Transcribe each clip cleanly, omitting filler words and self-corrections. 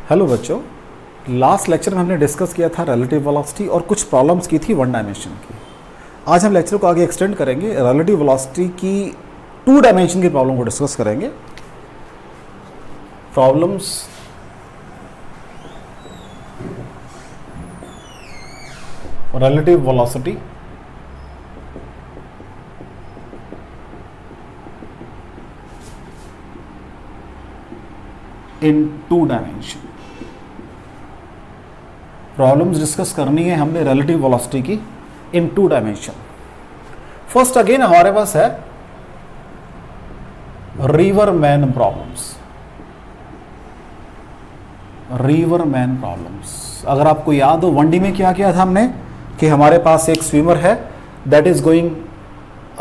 Hello बच्चों, last lecture में हमने डिस्कस किया था रिलेटिव वेलोसिटी और कुछ प्रॉब्लम्स की थी वन डायमेंशन की। आज हम लेक्चर को आगे एक्सटेंड करेंगे, रिलेटिव वेलोसिटी की टू डायमेंशन की प्रॉब्लम को डिस्कस करेंगे। Problems relative velocity in two dimension. Problems discuss करनी है हमने रिलेटिव वेलोसिटी की in two dimension. First again हमारे पास है रीवरमैन प्रॉब्लम्स। रीवरमैन प्रॉब्लम्स, अगर आपको याद हो 1D में क्या किया था हमने कि हमारे पास एक स्विमर है that is going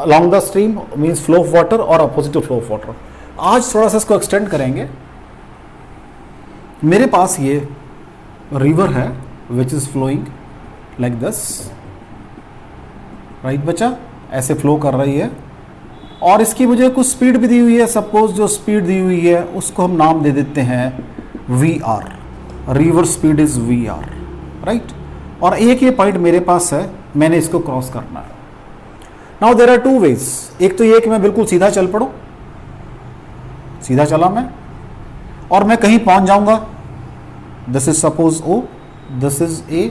along the stream, means flow of water और अपोजिट फ्लो ऑफ वाटर। आज थोड़ा सा इसको एक्सटेंड करेंगे। मेरे पास ये रिवर है which is flowing like this, right बच्चा, ऐसे फ्लो कर रही है और इसकी मुझे कुछ स्पीड भी दी हुई है। सपोज जो स्पीड दी हुई है उसको हम नाम दे देते हैं VR, river speed is VR, right. और एक ये पॉइंट मेरे पास है, मैंने इसको क्रॉस करना है। Now there are two ways. एक तो ये कि मैं बिल्कुल सीधा चल पड़ूं, सीधा चला मैं और मैं कहीं पहुंच जाऊंगा। This is suppose O, this is A,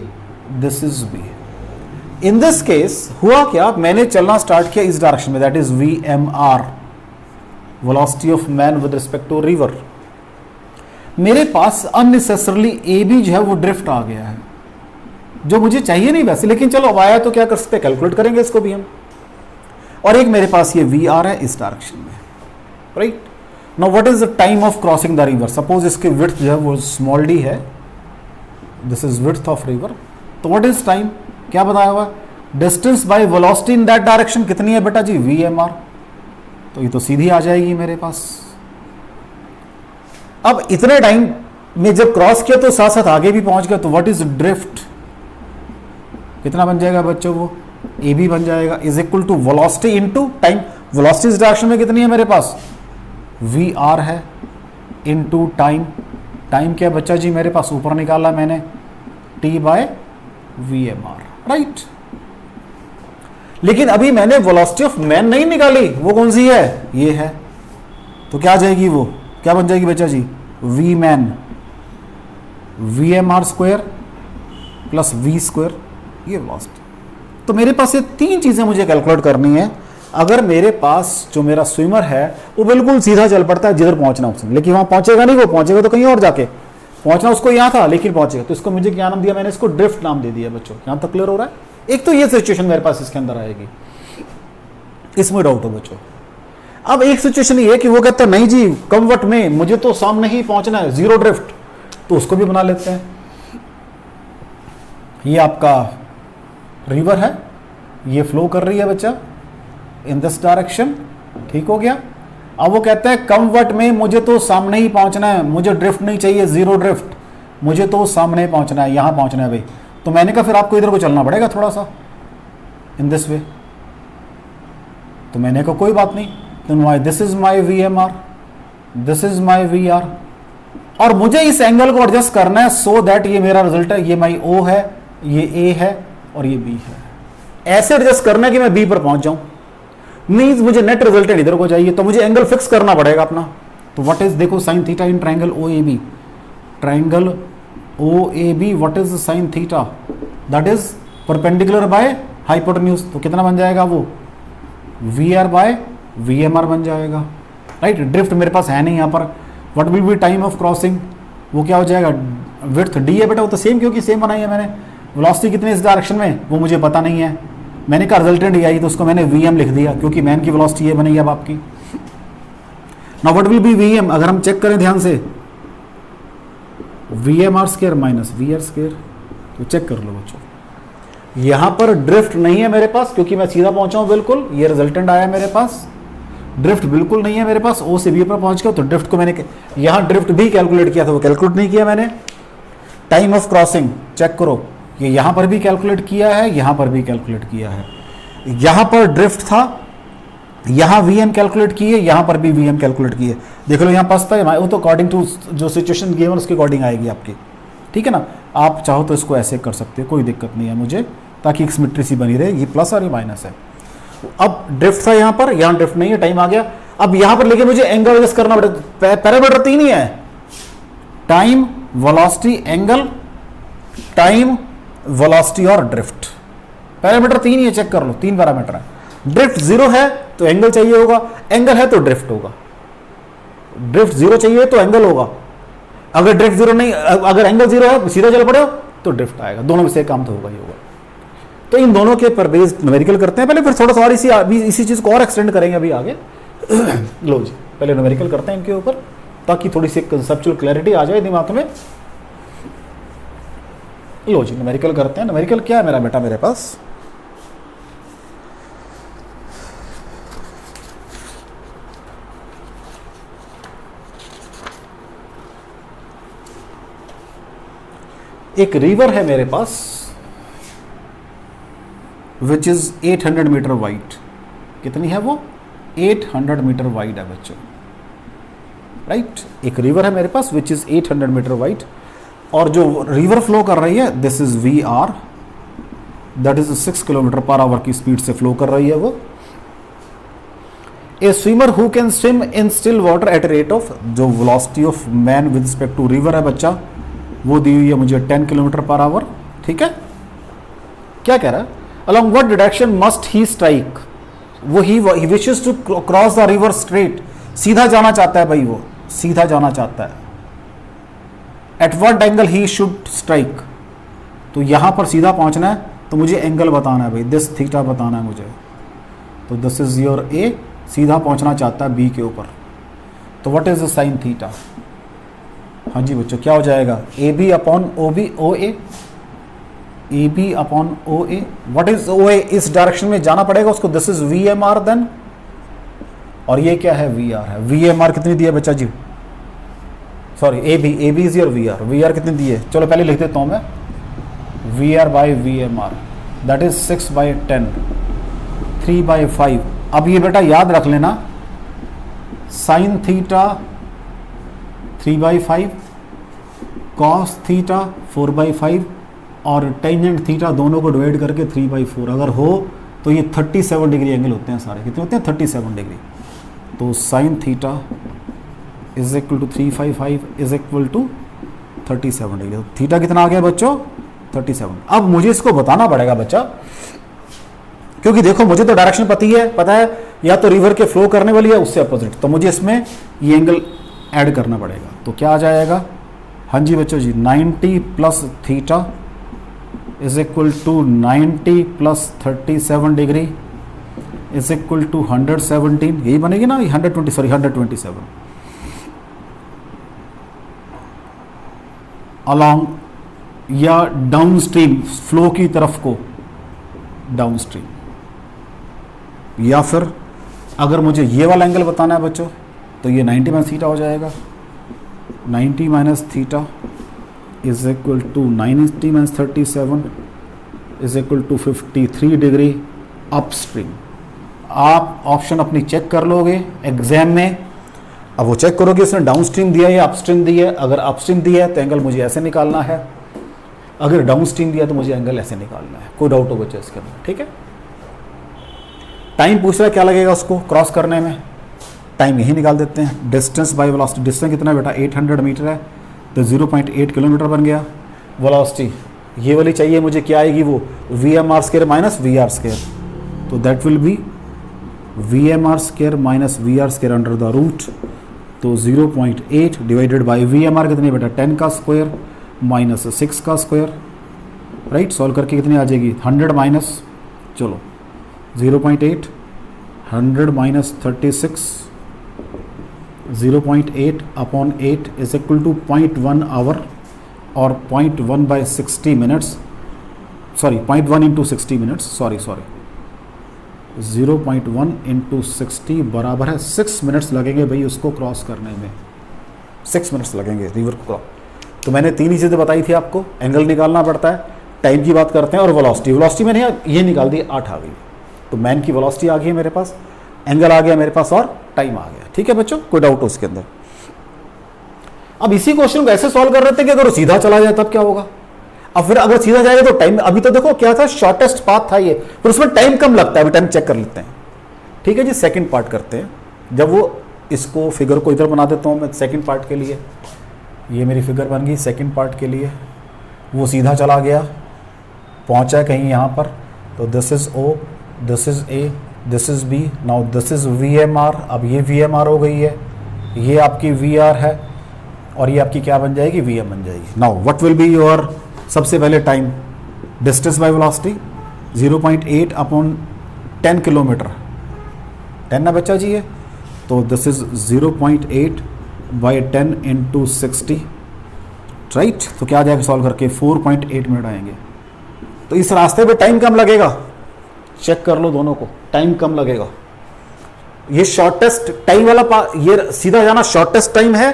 this is B। In this case हुआ क्या, मैंने चलना स्टार्ट किया इस डायरेक्शन में, that is VMR, velocity of man with respect to river. मेरे पास अननेसेसरली AB जो है वो ड्रिफ्ट आ गया है, जो मुझे चाहिए नहीं वैसे, लेकिन चलो अब आया तो क्या कर सकते, कैलकुलेट करेंगे इसको भी हम। और एक मेरे पास ये VR है इस डायरेक्शन में, right. Now what is the time of crossing the river. Suppose इसकी विड्थ जो है वो स्मॉल d है, this is width of river. तो व्हाट इज टाइम, क्या बताया हुआ, distance by velocity in that direction कितनी है बेटा जी, VMR। तो ये तो सीधी आ जाएगी मेरे पास। अब इतने टाइम में जब क्रॉस किया तो साथ साथ आगे भी पहुंच गया, तो व्हाट इज ड्रिफ्ट, कितना बन जाएगा बच्चों, वो AB बन जाएगा, is equal to velocity into time. Velocity इस डायरेक्शन में कितनी है मेरे पास, VR है, इनटू टाइम। टाइम क्या बच्चा जी मेरे पास, ऊपर निकाला मैंने T/VMR, राइट। लेकिन अभी मैंने वेलोसिटी ऑफ मैन नहीं निकाली, वो कौन सी है, ये है। तो क्या आ जाएगी, वो क्या बन जाएगी बच्चा जी, Vman, VMR square plus V square, ये वेलोसिटी। तो मेरे पास ये तीन चीजें मुझे कैलकुलेट करनी है। अगर मेरे पास जो मेरा स्विमर है वो बिल्कुल सीधा चल पड़ता है जिधर पहुंचना उसने, लेकिन वहां पहुंचेगा नहीं, वो पहुंचेगा तो कहीं और जाके, पहुंचना उसको यहां था लेकिन पहुंचेगा, तो इसको मुझे क्या नाम दिया, मैंने इसको ड्रिफ्ट नाम दे दिया बच्चों। यहां तक क्लियर हो रहा है। एक तो ये सिचुएशन मेरे पास इसके अंदर आएगी, इसमें डाउट हो बच्चों। अब एक सिचुएशन ये है कि वो कहता है नहीं जी कमवट में मुझे तो सामने ही पहुंचना है, जीरो ड्रिफ्ट, तो उसको भी बना लेते हैं। ये आपका रिवर है, ये फ्लो कर रही है बच्चा इन दिस डायरेक्शन, ठीक हो गया। अब वो कहता है कमवट में मुझे तो सामने ही पहुंचना है, मुझे ड्रिफ्ट नहीं चाहिए, जीरो ड्रिफ्ट, मुझे तो सामने पहुंचना है, यहां पहुंचना है भाई। तो मैंने कहा फिर आपको इधर को चलना पड़ेगा थोड़ा सा इन दिस वे। तो मैंने कहा कोई बात नहीं, तो this is my VMR, this is my VR, और मुझे इस एंगल को एडजस्ट करना है सो दैट ये मेरा रिजल्ट है, ये माई O है, ये A है और ये B है। ऐसे एडजस्ट करना है कि मैं B पर पहुंच जाऊं, मीन्स मुझे नेट रिजल्टेंट इधर को चाहिए, तो मुझे एंगल फिक्स करना पड़ेगा अपना। तो व्हाट इज, देखो sine theta in triangle OAB, triangle OAB, what is sine theta, that is perpendicular by hypotenuse. तो कितना बन जाएगा वो, VR बाय VMR बन जाएगा, राइट। ड्रिफ्ट मेरे पास है नहीं यहाँ पर। What will B time of crossing, वो क्या हो जाएगा, विड्थ D है बेटा, वो तो सेम, क्योंकि सेम बनाई है मैंने। वेलोसिटी कितनी इस डायरेक्शन में वो मुझे पता नहीं है, मैंने कहा रिजल्टेंट ये आई तो उसको मैंने VM लिख दिया, क्योंकि मैन की वेलोसिटी ये बनेगी अब आपकी। Now what will B VM, अगर हम चेक करें ध्यान से, VMR square minus VR square, तो चेक कर लो बच्चों। यहां पर ड्रिफ्ट नहीं है मेरे पास क्योंकि मैं सीधा पहुंचा हूं बिल्कुल, ये रिजल्टेंट आया मेरे पास। ड्रिफ्ट बिल्कुल नहीं है मेरे पास, O से B पर पहुंच गया, तो ड्रिफ्ट को मैंने यहां ड्रिफ्ट भी कैलकुलेट किया था, वो कैलकुलेट नहीं किया मैंने। टाइम ऑफ क्रॉसिंग चेक करो, ये यहां पर भी कैलकुलेट किया है, यहां पर भी कैलकुलेट किया है। यहां पर ड्रिफ्ट था, यहाँ वी एम कैलकुलेट की है, यहाँ पर भी वी एम कैलकुलेट की है। देख लो यहाँ पास था, वो तो अकॉर्डिंग टू जो सिचुएशन गिवन उसके अकॉर्डिंग आएगी आपकी, ठीक है ना। आप चाहो तो इसको ऐसे कर सकते हो, कोई दिक्कत नहीं है मुझे, ताकि एक सिमेट्री सी बनी रहे, ये प्लस और ये माइनस है। अब ड्रिफ्ट था यहाँ पर, यहाँ ड्रिफ्ट नहीं है, टाइम आ गया। अब यहाँ पर लेके मुझे एंगल एडजस्ट करना पड़ेगा। पैरामीटर तीन ही है, time, velocity, angle, time, velocity और ड्रिफ्ट। पैरामीटर तीन ही है, चेक कर लो, तीन पैरामीटर है। ड्रिफ्ट जीरो है तो एंगल चाहिए होगा, एंगल है तो ड्रिफ्ट होगा। ड्रिफ्ट जीरो चाहिए तो एंगल होगा, अगर ड्रिफ्ट जीरो नहीं, अगर एंगल जीरो है सीधा चल पड़े हो तो ड्रिफ्ट आएगा। दोनों में से काम तो होगा ही होगा। तो इन दोनों के पर बेस न्यूमेरिकल करते हैं पहले, फिर थोड़ा सा और इसी चीज को और एक्सटेंड करेंगे अभी आगे। लो जी, पहले न्यूमेरिकल करते हैं इनके ऊपर, ताकि थोड़ी सी कंसेप्चुअल क्लैरिटी आ जाए दिमाग में। लो जी, न्यूमेरिकल करते हैं। न्यूमेरिकल क्या है मेरा बेटा, मेरे पास एक रिवर है मेरे पास, विच इज 800 मीटर वाइड। कितनी है वो? 800 मीटर वाइड है बच्चों, राइट। एक रिवर है मेरे पास विच इज 800 मीटर वाइड, और जो रिवर फ्लो कर रही है this is V R, that is 6 kilometre per hour की स्पीड से फ्लो कर रही है वो। A swimmer who can swim in still water at rate of, जो velocity of man with respect to river है बच्चा, वो दी हुई है मुझे 10 किलोमीटर पर आवर, ठीक है। क्या कह रहा है? Along what direction must he strike, वो he wishes to cross the river straight, सीधा जाना चाहता है भाई, वो सीधा जाना चाहता है। At what angle he should strike, तो यहां पर सीधा पहुंचना है तो मुझे एंगल बताना है भाई, दिस थीटा बताना है मुझे। तो दिस इज योर ए, सीधा पहुंचना चाहता है बी के ऊपर, तो what is the sine theta? हाँ जी बच्चों, क्या हो जाएगा? A B upon O B, O A, A B upon O A. What is O A? इस डायरेक्शन में जाना पड़ेगा उसको, this is V M R then, और ये क्या है? वी आर है। वी एम आर कितनी दी है बच्चा जी? Sorry, A B is your V R कितनी दी है? चलो पहले लिख देता हूं मैं, V R by V M R, that is 6/10, 3/5। अब ये बेटा याद रख लेना, साइन थीटा 3/5, कॉस थीटा 4/5 और टेंजेंट थीटा दोनों को डिवाइड करके 3/4 अगर हो तो ये 37 डिग्री एंगल होते हैं सारे। कितने होते हैं? 37 डिग्री। तो sine theta is equal to 3/5 is equal to 37 degree. तो थीटा कितना आ गया बच्चों? 37। अब मुझे इसको बताना पड़ेगा बच्चा, क्योंकि देखो मुझे तो डायरेक्शन पता है, या तो रिवर के फ्लो करने वाली है उससे अपोजिट, तो मुझे इसमें ये एंगल ऐड करना पड़ेगा। तो क्या आ जाएगा? हाँ जी बच्चों जी, 90 plus theta is equal to 90 plus 37 degree is equal to 117, यही बनेगी ना? 127 अलॉन्ग या डाउन स्ट्रीम, फ्लो की तरफ को डाउन स्ट्रीम। या फिर अगर मुझे ये वाला एंगल बताना है बच्चों, तो ये 90 माइनस थीटा हो जाएगा। 90 minus theta is equal to 90 minus 37 is equal to 53 degree upstream. आप ऑप्शन अपनी चेक कर लोगे एग्जाम में। अब वो चेक करोगे इसने डाउन स्ट्रीम दिया है या अप स्ट्रीम दी है। अगर अप स्ट्रीम दिया है तो एंगल मुझे ऐसे निकालना है, अगर डाउन स्ट्रीम दिया तो मुझे एंगल ऐसे निकालना है। कोई डाउट हो बच्चे इसके अंदर? ठीक है। टाइम पूछ रहा है क्या लगेगा उसको क्रॉस करने में, टाइम यही निकाल देते हैं। डिस्टेंस बाय वेलोसिटी, डिस्टेंस कितना है बेटा? 800 मीटर है, तो 0.8 किलोमीटर बन गया। वेलोसिटी ये वाली चाहिए मुझे, क्या आएगी वो? VMR² माइनस VR², तो that will be VMR² minus VR² under the root. तो 0.8 डिवाइडेड बाई VMR कितनी बेटा? 10 का स्क्वायर माइनस 6 का स्क्वायर, राइट। सॉल्व करके कितनी आ जाएगी? 100 माइनस, चलो 0.8, 100 माइनस 36, 0.8 upon 8 is equal to 0.1 hour और 0.1 by 60 minutes, sorry 0.1 into 60 minutes, sorry 0.1 into 60 बराबर है 6 मिनट्स लगेंगे भाई उसको क्रॉस करने में। 6 मिनट्स लगेंगे रिवर को क्रॉस। तो मैंने तीन ही चीज़ें बताई थी आपको, एंगल निकालना पड़ता है, टाइम की बात करते हैं और वेलोसिटी। वेलोसिटी मैंने ये निकाल दी, 8 आ गई। तो मैन की वेलोसिटी आ गई है मेरे पास एंगल आ गया मेरे पास और टाइम आ गया। ठीक है बच्चों, कोई डाउट हो उसके अंदर? अब इसी क्वेश्चन को ऐसे सॉल्व कर रहे थे कि अगर वो सीधा चला जाए तब क्या होगा। अब फिर अगर सीधा जाएगा तो टाइम, अभी तो देखो क्या था, शॉर्टेस्ट पाथ था ये, फिर उसमें टाइम कम लगता है। अभी टाइम चेक कर लेते हैं। ठीक है जी, सेकंड पार्ट करते हैं। जब वो इसको फिगर को इधर बना देता हूँ मैं सेकंड पार्ट के लिए, ये मेरी फिगर बन गई सेकंड पार्ट के लिए। वो सीधा चला गया, पहुंचा कहीं यहाँ पर, तो this is O, this is A, this is B, now this is V M R. अब ये वी एम आर हो गई है, ये आपकी वी आर है, और ये आपकी क्या बन जाएगी, वी एम बन जाएगी। Now what will be your, सबसे पहले time, distance by velocity 0.8 upon 10 kilometre, 10 ना बच्चा जी ये, तो this is 0.8 by 10 into 60, right. तो क्या आ जाएगा सॉल्व करके, 4.8 मिनट आएंगे। तो इस रास्ते पे टाइम कम लगेगा, चेक कर लो दोनों को, टाइम कम लगेगा। ये शॉर्टेस्ट टाइम वाला ये सीधा जाना शॉर्टेस्ट टाइम है,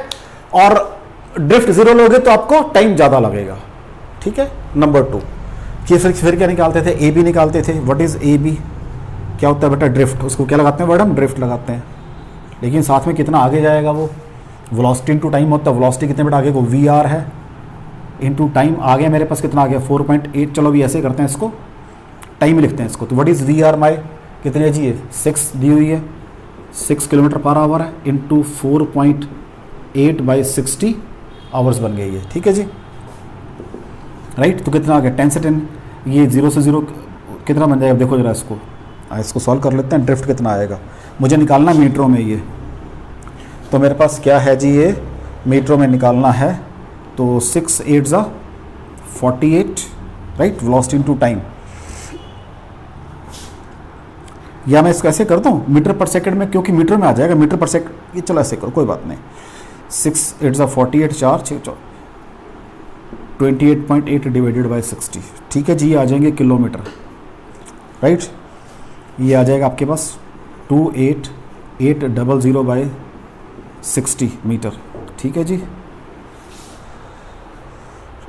और ड्रिफ्ट जीरो लोगे तो आपको टाइम ज्यादा लगेगा। ठीक है, नंबर 2 कि फिर क्या निकालते थे, ए बी निकालते थे। व्हाट इज ए बी, क्या होता है बेटा, ड्रिफ्ट। उसको क्या लगाते हैं वर्ड, हम ड्रिफ्ट लगाते हैं। लेकिन साथ में कितना आगे जाएगा वो, वेलोसिटी इनटू टाइम होता है। वेलोसिटी कितने मिनट आगे को, वी आर है, इनटू टाइम आ गया मेरे पास, कितना आ गया 4.8। चलो अभी ऐसे करते हैं, इसको टाइम लिखते हैं इसको। तो what is V R my, कितने है जी, ये 6 दी हुई है, 6 किलोमीटर पर आवर है, इंटू 4.8 बाई 60 आवर्स बन गई है। ठीक है जी, राइट। तो कितना आ गया, 10 से 10, ये 0 से 0 कितना बन जाएगा, देखो जरा इसको, इसको सॉल्व कर लेते हैं। ड्रिफ्ट कितना आएगा, मुझे निकालना मीटरों में ये, तो मेरे पास क्या है जी, ये मीटरों में निकालना है। तो 6 8 ज़ा 48, राइट, वेलोसिटी इनटू टाइम। या मैं इसको ऐसे कर दूँ मीटर पर सेकंड में, क्योंकि मीटर में आ जाएगा मीटर पर सेकंड, ये चलो ऐसे करो, कोई बात नहीं। 6 8 ज़ा 48, 4 6 28.8 डिवाइडेड बाई 60। ठीक है जी, ये आ जाएंगे किलोमीटर, राइट। ये आ जाएगा आपके पास 28800 बाई 60 मीटर। ठीक है जी,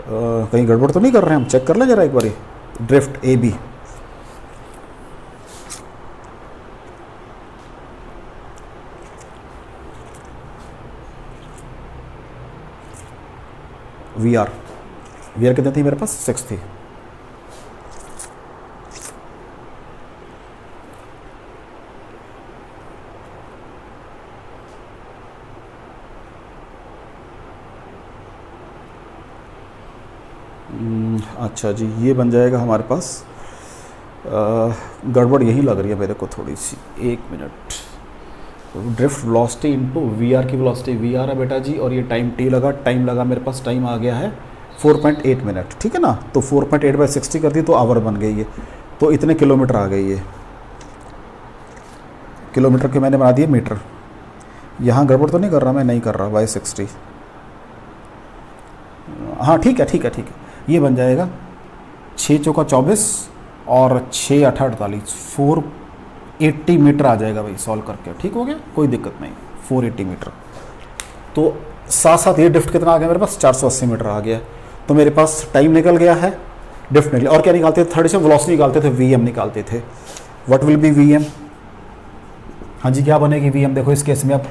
कहीं गड़बड़ तो नहीं कर रहे हैं हम, चेक कर लें जरा एक बारी। Drift A B, V R कितने थी मेरे पास, 6 थी। अच्छा जी, ये बन जाएगा हमारे पास, गड़बड़ यही लग रही है मेरे को थोड़ी सी, 1 minute. Drift velocity into V R की वेलोसिटी, वी आर है बेटा जी, और ये टाइम टी लगा, टाइम लगा मेरे पास, टाइम आ गया है 4.8 मिनट। ठीक है ना, तो 4.8 बाई 60 कर दी तो आवर बन गई है, तो इतने किलोमीटर आ गई है। किलोमीटर के मैंने बना दिए मीटर। यहाँ गड़बड़ तो नहीं कर रहा मैं, नहीं कर रहा, बाई 60। हाँ ठीक है ठीक है ठीक है, ये बन जाएगा 6 चौका 24 और 6 8 48, 480 मीटर आ जाएगा भाई सॉल्व करके। ठीक हो गया, कोई दिक्कत नहीं, 480 मीटर। तो साथ साथ ये ड्रिफ्ट कितना आ गया मेरे पास, 480 मीटर आ गया। तो मेरे पास टाइम निकल गया है, ड्रिफ्ट निकल। और क्या निकालते थे, थर्ड से वेलोसिटी निकालते थे, वी एम निकालते थे। What will be V M, हाँ जी क्या बनेगी वी एम, देखो इस केस में अब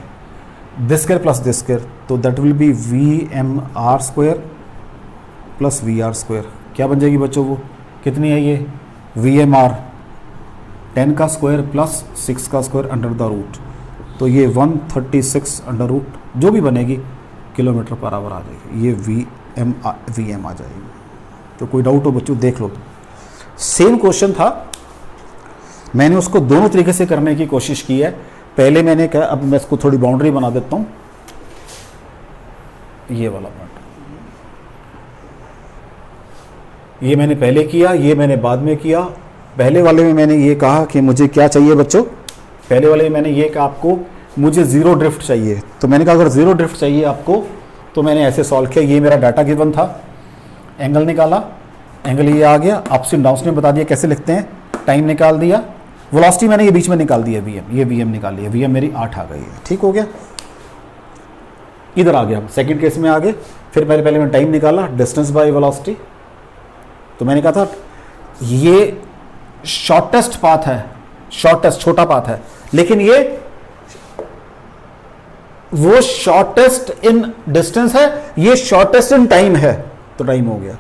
this square plus this square, तो that will be V M R square plus V R square. क्या बन जाएगी बच्चों वो, कितनी है ये, वी एम आर 10 का स्क्वायर प्लस 6 का स्क्वायर अंडर द रूट, तो ये 136 अंडर रूट जो भी बनेगी किलोमीटर पर आवर आ जाएगी। ये वी एम आ जाएगी। तो कोई डाउट हो बच्चों देख लो, सेम क्वेश्चन था, मैंने उसको दोनों तरीके से करने की कोशिश की है। पहले मैंने कहा, अब मैं इसको थोड़ी बाउंड्री बना देता हूँ, ये वाला पॉइंट ये मैंने पहले किया, ये मैंने बाद में किया। पहले वाले में मैंने ये कहा कि मुझे क्या चाहिए बच्चों, पहले वाले में मैंने ये कहा आपको मुझे ज़ीरो ड्रिफ्ट चाहिए, तो मैंने कहा अगर ज़ीरो ड्रिफ्ट चाहिए आपको तो मैंने ऐसे सॉल्व किया। ये मेरा डाटा गिवन था, एंगल निकाला, एंगल ये आ गया, अप्स एंड डाउन्स ने बता दिया कैसे लिखते हैं, टाइम निकाल दिया, वेलोसिटी मैंने ये बीच में निकाल दिया वी एम, ये वी एम निकाल लिया, वी एम मेरी 8 आ गई है। ठीक हो गया, इधर आ गया, सेकंड केस में आ गए। फिर पहले मैंने टाइम निकाला, डिस्टेंस बाय वेलोसिटी, तो मैंने कहा था ये शॉर्टेस्ट पाथ है, शॉर्टेस्ट, छोटा पाथ है, लेकिन ये वो शॉर्टेस्ट इन डिस्टेंस है, ये शॉर्टेस्ट इन टाइम है, तो टाइम हो गया।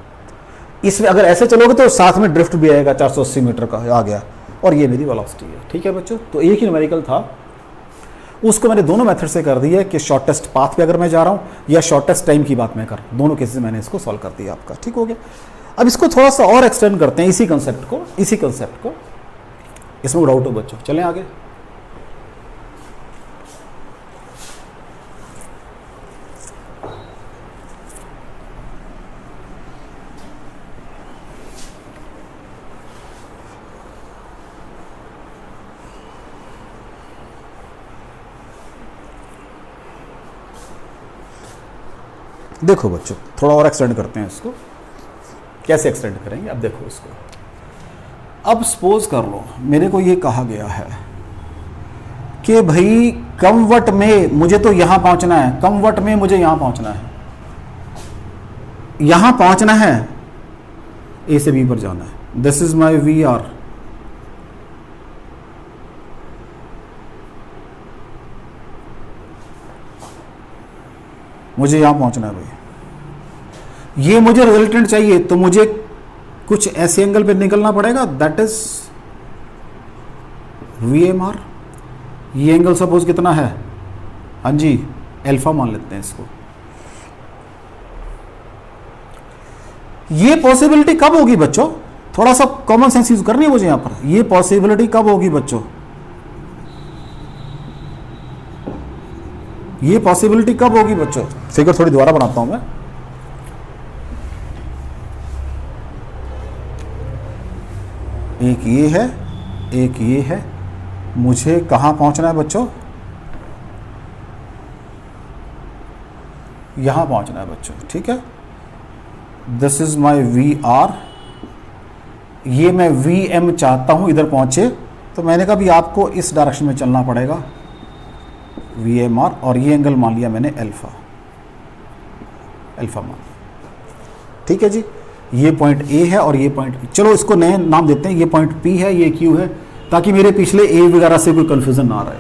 इसमें अगर ऐसे चलोगे तो साथ में ड्रिफ्ट भी आएगा, 480 मीटर का आ गया, और ये मेरी वेलोसिटी है। ठीक है बच्चों, तो एक ही न्यूमेरिकल था, उसको मैंने दोनों मेथड से कर दिया कि शॉर्टेस्ट पाथ पे अगर मैं जा रहा हूं या शॉर्टेस्ट टाइम की बात मैं कर, दोनों केसेस मैंने इसको सॉल्व कर दिया आपका। ठीक हो गया। अब इसको थोड़ा सा और एक्सटेंड करते हैं, इसी कंसेप्ट को, इसमें डाउट हो बच्चों, चलें आगे। देखो बच्चों, थोड़ा और एक्सटेंड करते हैं इसको। कैसे एक्सटेंड करेंगे, अब देखो इसको। अब सपोज कर लो मेरे को ये कहा गया है कि भाई कमवट में मुझे तो यहां पहुंचना है, कमवट में मुझे यहां पहुंचना है, यहां पहुंचना है, ए से बी पर जाना है। This is my V R. मुझे यहां पहुंचना है भाई, ये मुझे रिजल्टेंट चाहिए, तो मुझे कुछ ऐसे एंगल पे निकलना पड़ेगा, दैट इज VMR। ये एंगल सपोज कितना है, हाँ जी अल्फा मान लेते हैं इसको। ये पॉसिबिलिटी कब होगी बच्चों, थोड़ा सा कॉमन सेंस यूज करनी है मुझे यहां पर। ये पॉसिबिलिटी कब होगी बच्चों, ये पॉसिबिलिटी कब होगी बच्चों। फिगर थोड़ी दोबारा बनाता हूं मैं। एक ये है, एक ये है, मुझे कहां पहुंचना है बच्चों, यहां पहुंचना है बच्चों। ठीक है, दिस इज माई VR। ये मैं VM चाहता हूं इधर पहुंचे, तो मैंने कहा भी आपको इस डायरेक्शन में चलना पड़ेगा, VMR, और ये एंगल मान लिया मैंने अल्फा मान। ठीक है जी, ये पॉइंट A है और ये पॉइंट, चलो इसको नए नाम देते हैं, ये पॉइंट P है, ये Q है, ताकि मेरे पिछले A वगैरह से कोई कंफ्यूजन ना रहे।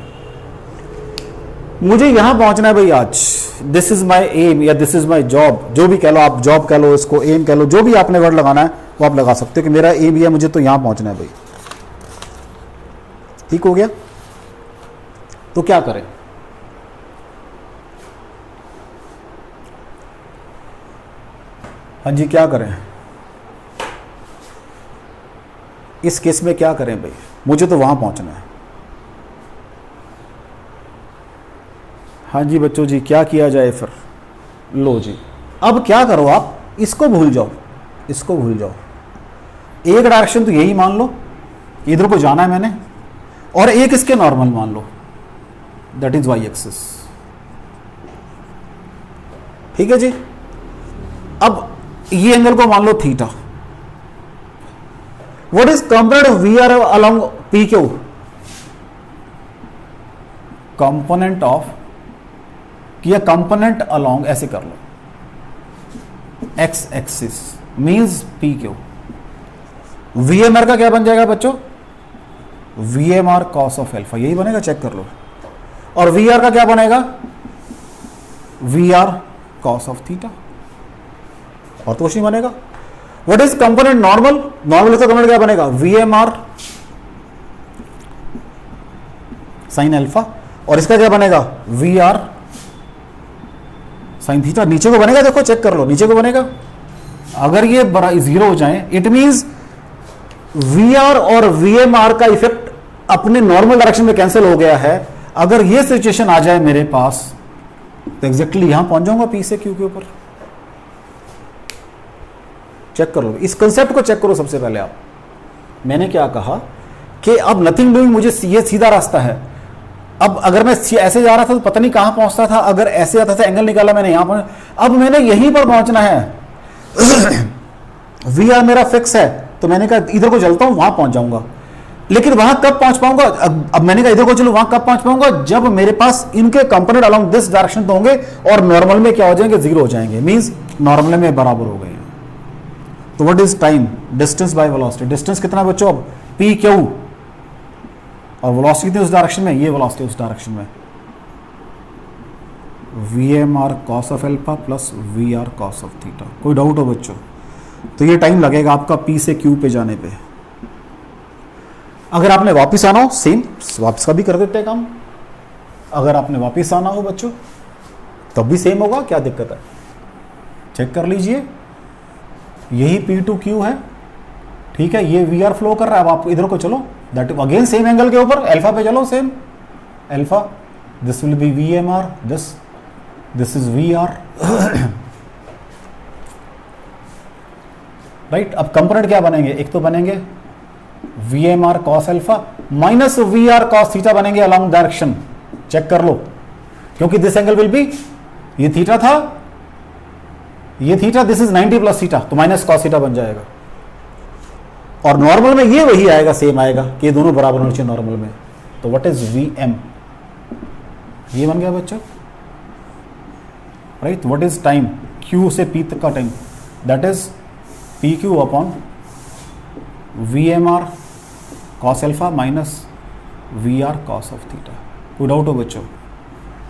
मुझे यहां पहुंचना है भाई आज, दिस इज माई एम या दिस इज माई जॉब, जो भी कह लो आप, जॉब कह लो, इसको एम कह लो, जो भी आपने वर्ड लगाना है वो आप लगा सकते हो कि मेरा एम है, मुझे तो यहां पहुंचना है भाई। ठीक हो गया, तो क्या करें, हाँ जी क्या करें इस केस में, क्या करें भाई, मुझे तो वहां पहुंचना है। हाँ जी बच्चों जी, क्या किया जाए फिर, लो जी अब क्या करो आप, इसको भूल जाओ, इसको भूल जाओ, एक डायरेक्शन तो यही मान लो, इधर को जाना है मैंने, और एक इसके नॉर्मल मान लो, दैट इज वाई एक्सिस। ठीक है जी, अब ये एंगल को मान लो theta. What is component of VR along PQ, component of, या कंपोनेंट अलोंग, ऐसे कर लो, x axis means PQ। VMR का क्या बन जाएगा बच्चों, VMR cos ऑफ अल्फा, यही बनेगा, चेक कर लो। और VR का क्या बनेगा, VR cos ऑफ थीटा, और तो कुछ नहीं बनेगा। What is component normal, normal का कंपोनेंट क्या बनेगा, VMR साइन अल्फा, और इसका क्या बनेगा, VR साइन थीटा। नीचे को बनेगा, देखो चेक कर लो, नीचे को बनेगा। अगर ये जीरो हो जाए, इट मींस VR और VMR का इफेक्ट अपने नॉर्मल डायरेक्शन में कैंसिल हो गया है। अगर ये सिचुएशन आ जाए मेरे पास, तो एग्जैक्टली यहां पहुंच जाऊंगा P से Q के ऊपर। चेक कर लो, इस कंसेप्ट को चेक करो सबसे पहले आप। मैंने क्या कहा कि अब नथिंग डूइंग, मुझे ये सीधा रास्ता है। अब अगर मैं ऐसे जा रहा था तो पता नहीं कहां पहुंचता था, अगर ऐसे आता था, एंगल निकाला मैंने यहां पर, अब मैंने यहीं पर पहुंचना है। VR मेरा फिक्स है, तो मैंने कहा इधर को चलता हूं, वहां पहुंच जाऊंगा। लेकिन वहां कब पहुंच पाऊंगा, अब मैंने कहा इधर को चलो, वहां कब पहुंच पाऊंगा, जब मेरे पास इनके कंपोनेंट अलोंग दिस डायरेक्शन तो होंगे, और नॉर्मल में क्या हो जाएंगे, जीरो हो जाएंगे, मींस नॉर्मल में बराबर हो गए। तो what is time, distance by velocity. Distance कितना बच्चों, अब PQ, और वेलोसिटी थी उस डायरेक्शन में, ये वेलोसिटी उस डायरेक्शन में, VMR cos of alpha plus VR cos of theta. कोई डाउट हो बच्चों? तो ये टाइम लगेगा आपका P से Q पे जाने पे। अगर आपने वापस आना हो, सेम वापस का भी कर देते हैं काम। अगर आपने वापस आना हो बच्चों तब भी सेम होगा, क्या दिक्कत है? चेक कर लीजिए, यही P to Q है, ठीक है, ये VR फ्लो कर रहा है। अब आप इधर को चलो, दैट अगेन सेम एंगल के ऊपर अल्फा पे चलो, same alpha, this will be VMR, this is VR, right. अब कंपोनेंट क्या बनेंगे? एक तो बनेंगे VMR cos alpha minus VR cos theta बनेंगे अलॉन्ग डायरेक्शन। चेक कर लो, क्योंकि दिस एंगल विल बी, ये थीटा था, ये theta, this is 90 plus theta, तो माइनस cos थीटा बन जाएगा। और नॉर्मल में ये वही आएगा, सेम आएगा कि ये दोनों बराबर होने चाहिए नॉर्मल में। तो व्हाट इज VM? ये बन गया बच्चों, right. What is time? Q से P तक का time, that is PQ upon VMR cos alpha minus VR cos of theta. कोई डाउट हो बच्चों?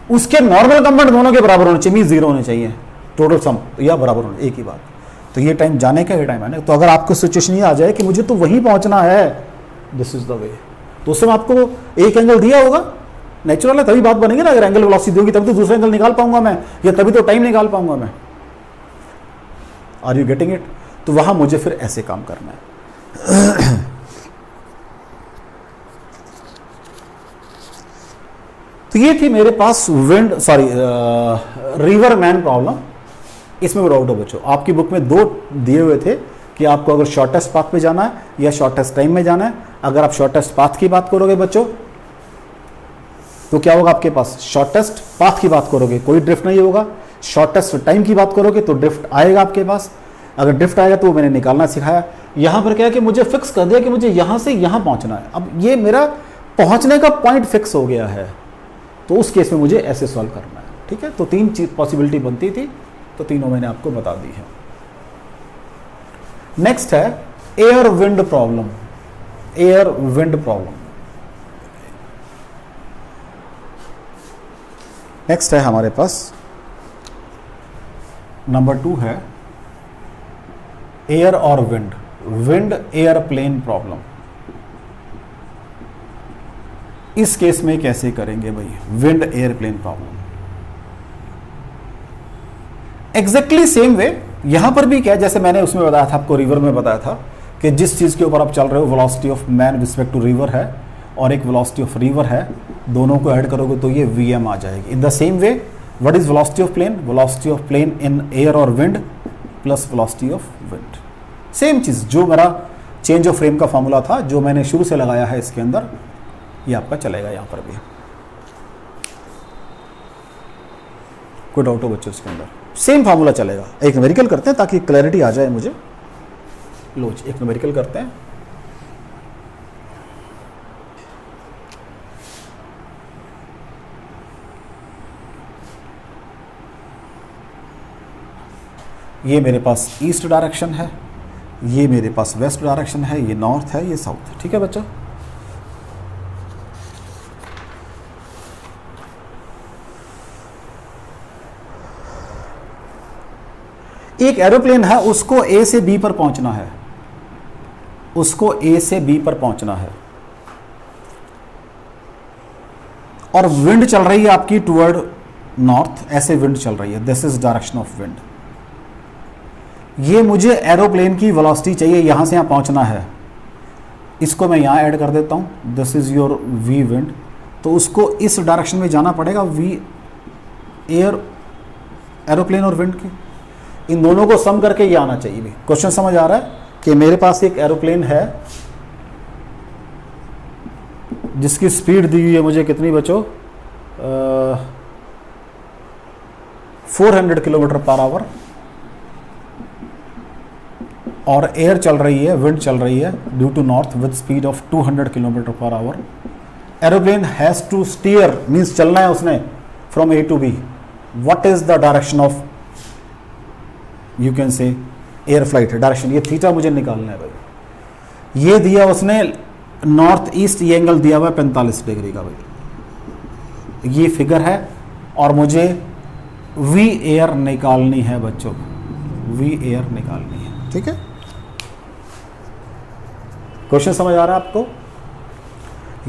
उसके नॉर्मल कंपोनेंट दोनों के बराबर होने चाहिए, मीन जीरो होने चाहिए, टोटल सम या बराबर होने, एक ही बात। तो ये टाइम जाने का, ये टाइम आने। तो अगर आपको सिचुएशन ये आ जाए कि मुझे तो वहीं पहुंचना है, दिस इज द वे, तो उस समय आपको एक एंगल दिया होगा, नेचुरल है, तभी बात बनेगी ना। अगर एंगल वेलोसिटी दोगी तभी तो दूसरा एंगल निकाल पाऊंगा मैं, या तभी तो टाइम निकाल पाऊंगा मैं। Are you getting it? तो वहां मुझे फिर ऐसे काम करना है। तो ये थी मेरे पास रिवर मैन प्रॉब्लम। इसमें भी डाउट हो बच्चों, आपकी बुक में दो दिए हुए थे कि आपको अगर शॉर्टेस्ट पाथ पे जाना है या शॉर्टेस्ट टाइम में जाना है। अगर आप शॉर्टेस्ट पाथ की बात करोगे बच्चों तो क्या होगा आपके पास? शॉर्टेस्ट पाथ की बात करोगे कोई ड्रिफ्ट नहीं होगा, शॉर्टेस्ट टाइम की बात करोगे तो ड्रिफ्ट आएगा आपके पास। अगर ड्रिफ्ट आएगा तो मैंने निकालना सिखाया। यहां पर क्या है कि मुझे फिक्स कर दिया कि मुझे यहां से यहां पहुंचना है। अब ये मेरा पहुंचने का पॉइंट फिक्स हो गया है, तो उस केस में मुझे ऐसे सॉल्व करना है, ठीक है। तो तीन चीज पॉसिबिलिटी बनती थी, तो तीनों मैंने आपको बता दी है। नेक्स्ट है air wind problem. Air wind problem next है हमारे पास। नंबर 2 है एयर और विंड, विंड एयरप्लेन प्रॉब्लम। इस केस में कैसे करेंगे भाई? Wind airplane problem exactly same way यहां पर भी क्या है, जैसे मैंने उसमें बताया था आपको, रिवर में बताया था कि जिस चीज के ऊपर आप चल रहे हो velocity of man respect to river है और एक वेलोसिटी ऑफ रिवर है, दोनों को ऐड करोगे तो ये VM आ जाएगी। In the same way what is velocity of plane? Velocity of plane in air और wind plus velocity of wind. Same चीज, जो मेरा चेंज ऑफ फ्रेम का फॉर्मूला था जो मैंने शुरू से लगाया है इसके अंदर, ये आपका चलेगा यहां पर भी। कोई डाउट हो बच्चों इसके अंदर? सेम फार्मूला चलेगा। एक न्यूमेरिकल करते हैं ताकि क्लैरिटी आ जाए मुझे। लो एक न्यूमेरिकल करते हैं। ये मेरे पास ईस्ट डायरेक्शन है, ये मेरे पास वेस्ट डायरेक्शन है, ये नॉर्थ है, ये साउथ है, ठीक है बच्चों। एक एरोप्लेन है, उसको A से B पर पहुंचना है, उसको A से B पर पहुंचना है, और विंड चल रही है आपकी टुवर्ड नॉर्थ, ऐसे विंड चल रही है, this is direction of wind. ये मुझे एरोप्लेन की वेलोसिटी चाहिए, यहां से यहां पहुंचना है, इसको मैं यहां ऐड कर देता हूं, this is your V wind. तो उसको इस डायरेक्शन में जाना पड़ेगा, V एरोप्लेन और विंड की, इन दोनों को सम करके ये आना चाहिए। भी क्वेश्चन समझ आ रहा है कि मेरे पास एक एरोप्लेन है जिसकी स्पीड दी हुई है मुझे कितनी बच्चों? 400 किलोमीटर पर आवर, और एयर चल रही है, विंड चल रही है due to north with speed of 200 kilometre per hour. Aeroplane has to steer, means चलना है उसने from A to B। What is the direction of, you can say air flight direction? ये थीटा मुझे निकालना है भाई। ये दिया उसने नॉर्थ ईस्ट ये एंगल दिया हुआ है 45 डिग्री का भाई, ये फिगर है और मुझे वी एयर निकालनी है बच्चों, वी एयर निकालनी है, ठीक है। क्वेश्चन समझ आ रहा है आपको?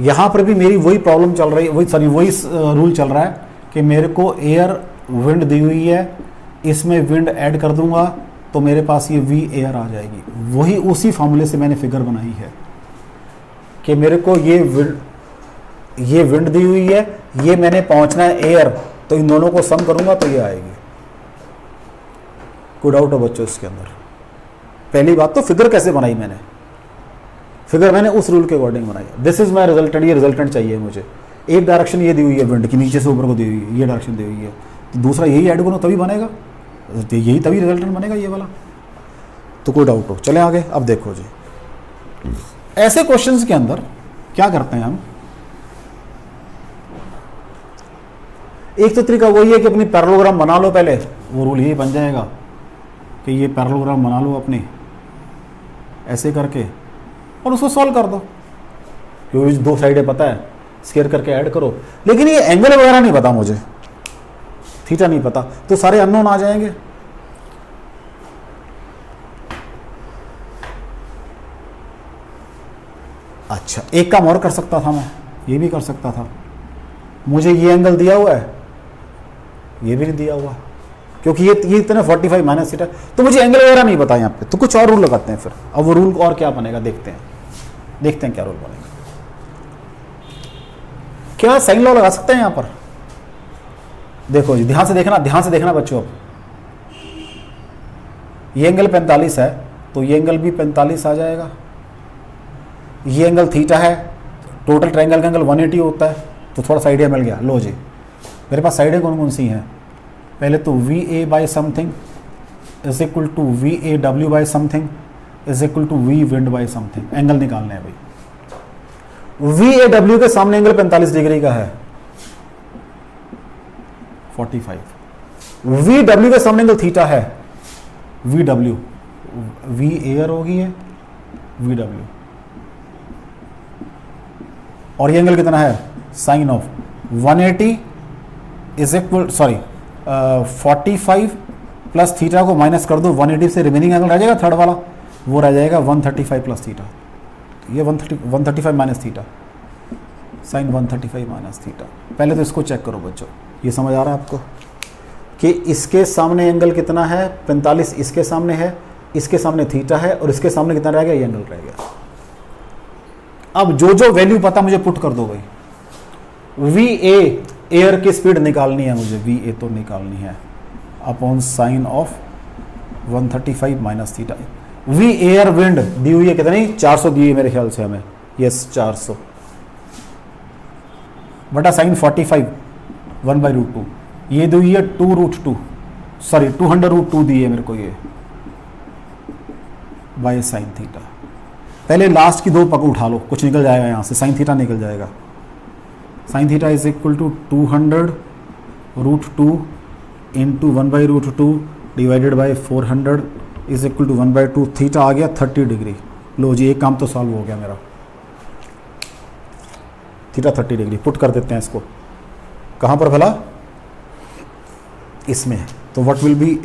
यहां पर भी मेरी वही प्रॉब्लम चल रही है, वही रूल चल रहा है कि मेरे को एयर विंड दी हुई है, इसमें विंड ऐड कर दूंगा तो मेरे पास ये वी एयर आ जाएगी। वही उसी फॉर्मूले से मैंने फिगर बनाई है कि मेरे को ये विंड दी हुई है, ये मैंने पहुंचना है एयर, तो इन दोनों को सम करूंगा तो ये आएगी। कोई डाउट हो बच्चों इसके अंदर? पहली बात तो फिगर कैसे बनाई मैंने, फिगर मैंने उस रूल के अकॉर्डिंग बनाई। दिस इज माई रिजल्टेंट, ये रिजल्टेंट चाहिए मुझे। एक डायरेक्शन ये दी हुई है विंड की, नीचे से ऊपर को दी हुई है, ये डायरेक्शन दी हुई है, तो दूसरा यही ऐड करो तभी बनेगा, यही तभी रिजल्टेंट बनेगा ये वाला। तो कोई डाउट हो? चले आगे। अब देखो जी, ऐसे क्वेश्चंस के अंदर क्या करते हैं हम, एक तो तरीका वही है कि अपनी पैरेललोग्राम बना लो पहले, वो रूल यही बन जाएगा कि ये पैरेललोग्राम बना लो अपनी ऐसे करके और उसको सॉल्व कर दो, क्योंकि दो साइडें पता है, स्क्वायर करके ऐड करो। लेकिन ये एंगल वगैरह नहीं पता मुझे, थीटा नहीं पता, तो सारे अननोन आ जाएंगे। अच्छा, एक काम और कर सकता था मैं, ये भी कर सकता था, मुझे ये एंगल दिया हुआ है, ये भी नहीं दिया हुआ, क्योंकि ये इतना 45 माइनस थीटा, तो मुझे एंगल वगैरह नहीं पता यहाँ पे, तो कुछ और रूल लगाते हैं फिर। अब वो रूल और क्या बनेगा देखते हैं क्या रूल बनेगा। क्या साइन लॉ लगा सकते हैं यहाँ पर? देखो जी, ध्यान से देखना बच्चों। अब ये एंगल 45 है तो ये एंगल भी 45 आ जाएगा। ये एंगल थीटा है, टोटल ट्रायंगल का एंगल 180 होता है, तो थोड़ा सा आइडिया मिल गया। लो जी, मेरे पास साइडें कौन कौन सी हैं? पहले तो V A by something is equal to V A W by something is equal to V wind by something. Angle निकालने हैं भाई। वी ए डब्ल्यू के सामने एंगल 45 डिग्री का है, 45। वी डब्ल्यू के सामने एंगल थीटा है, वी डब्ल्यू, वी एयर होगी है, वी डब्ल्यू, और ये एंगल कितना है? Sine of 180 is equal 45 plus theta को माइनस कर दो, 180 से रिमेनिंग एंगल रह जाएगा थर्ड वाला, वो रह जाएगा 135 प्लस थीटा। ये 135 minus theta, sine 135 minus theta. पहले तो इसको चेक करो बच्चों, ये समझ आ रहा है आपको कि इसके सामने एंगल कितना है? 45 इसके सामने है, इसके सामने थीटा है, और इसके सामने कितना रह गया? ये एंगल रह गया। अब जो जो वैल्यू पता मुझे पुट कर दो भाई। वी ए एयर की स्पीड निकालनी है मुझे, वी ए तो निकालनी है upon sine of 135 minus theta. V air wind दी हुई है कितनी? 400 दी हुई है मेरे ख्याल से हमें, यस 400 बटा साइन 45 1/√2, ये दी हुई है 2√2, सॉरी 200√2 दी है मेरे को ये बाय साइन थीटा। पहले लास्ट की दो पक उठा लो, कुछ निकल जाएगा यहाँ से, साइन थीटा निकल जाएगा। Sine theta is equal to 200√2 into 1/√2 divided by 400 is equal to 1/2। Theta आ गया 30 डिग्री। लो जी, एक काम तो सॉल्व हो गया मेरा। थीटा 30 डिग्री पुट कर देते हैं इसको, कहाँ पर भला? इसमें। तो what will be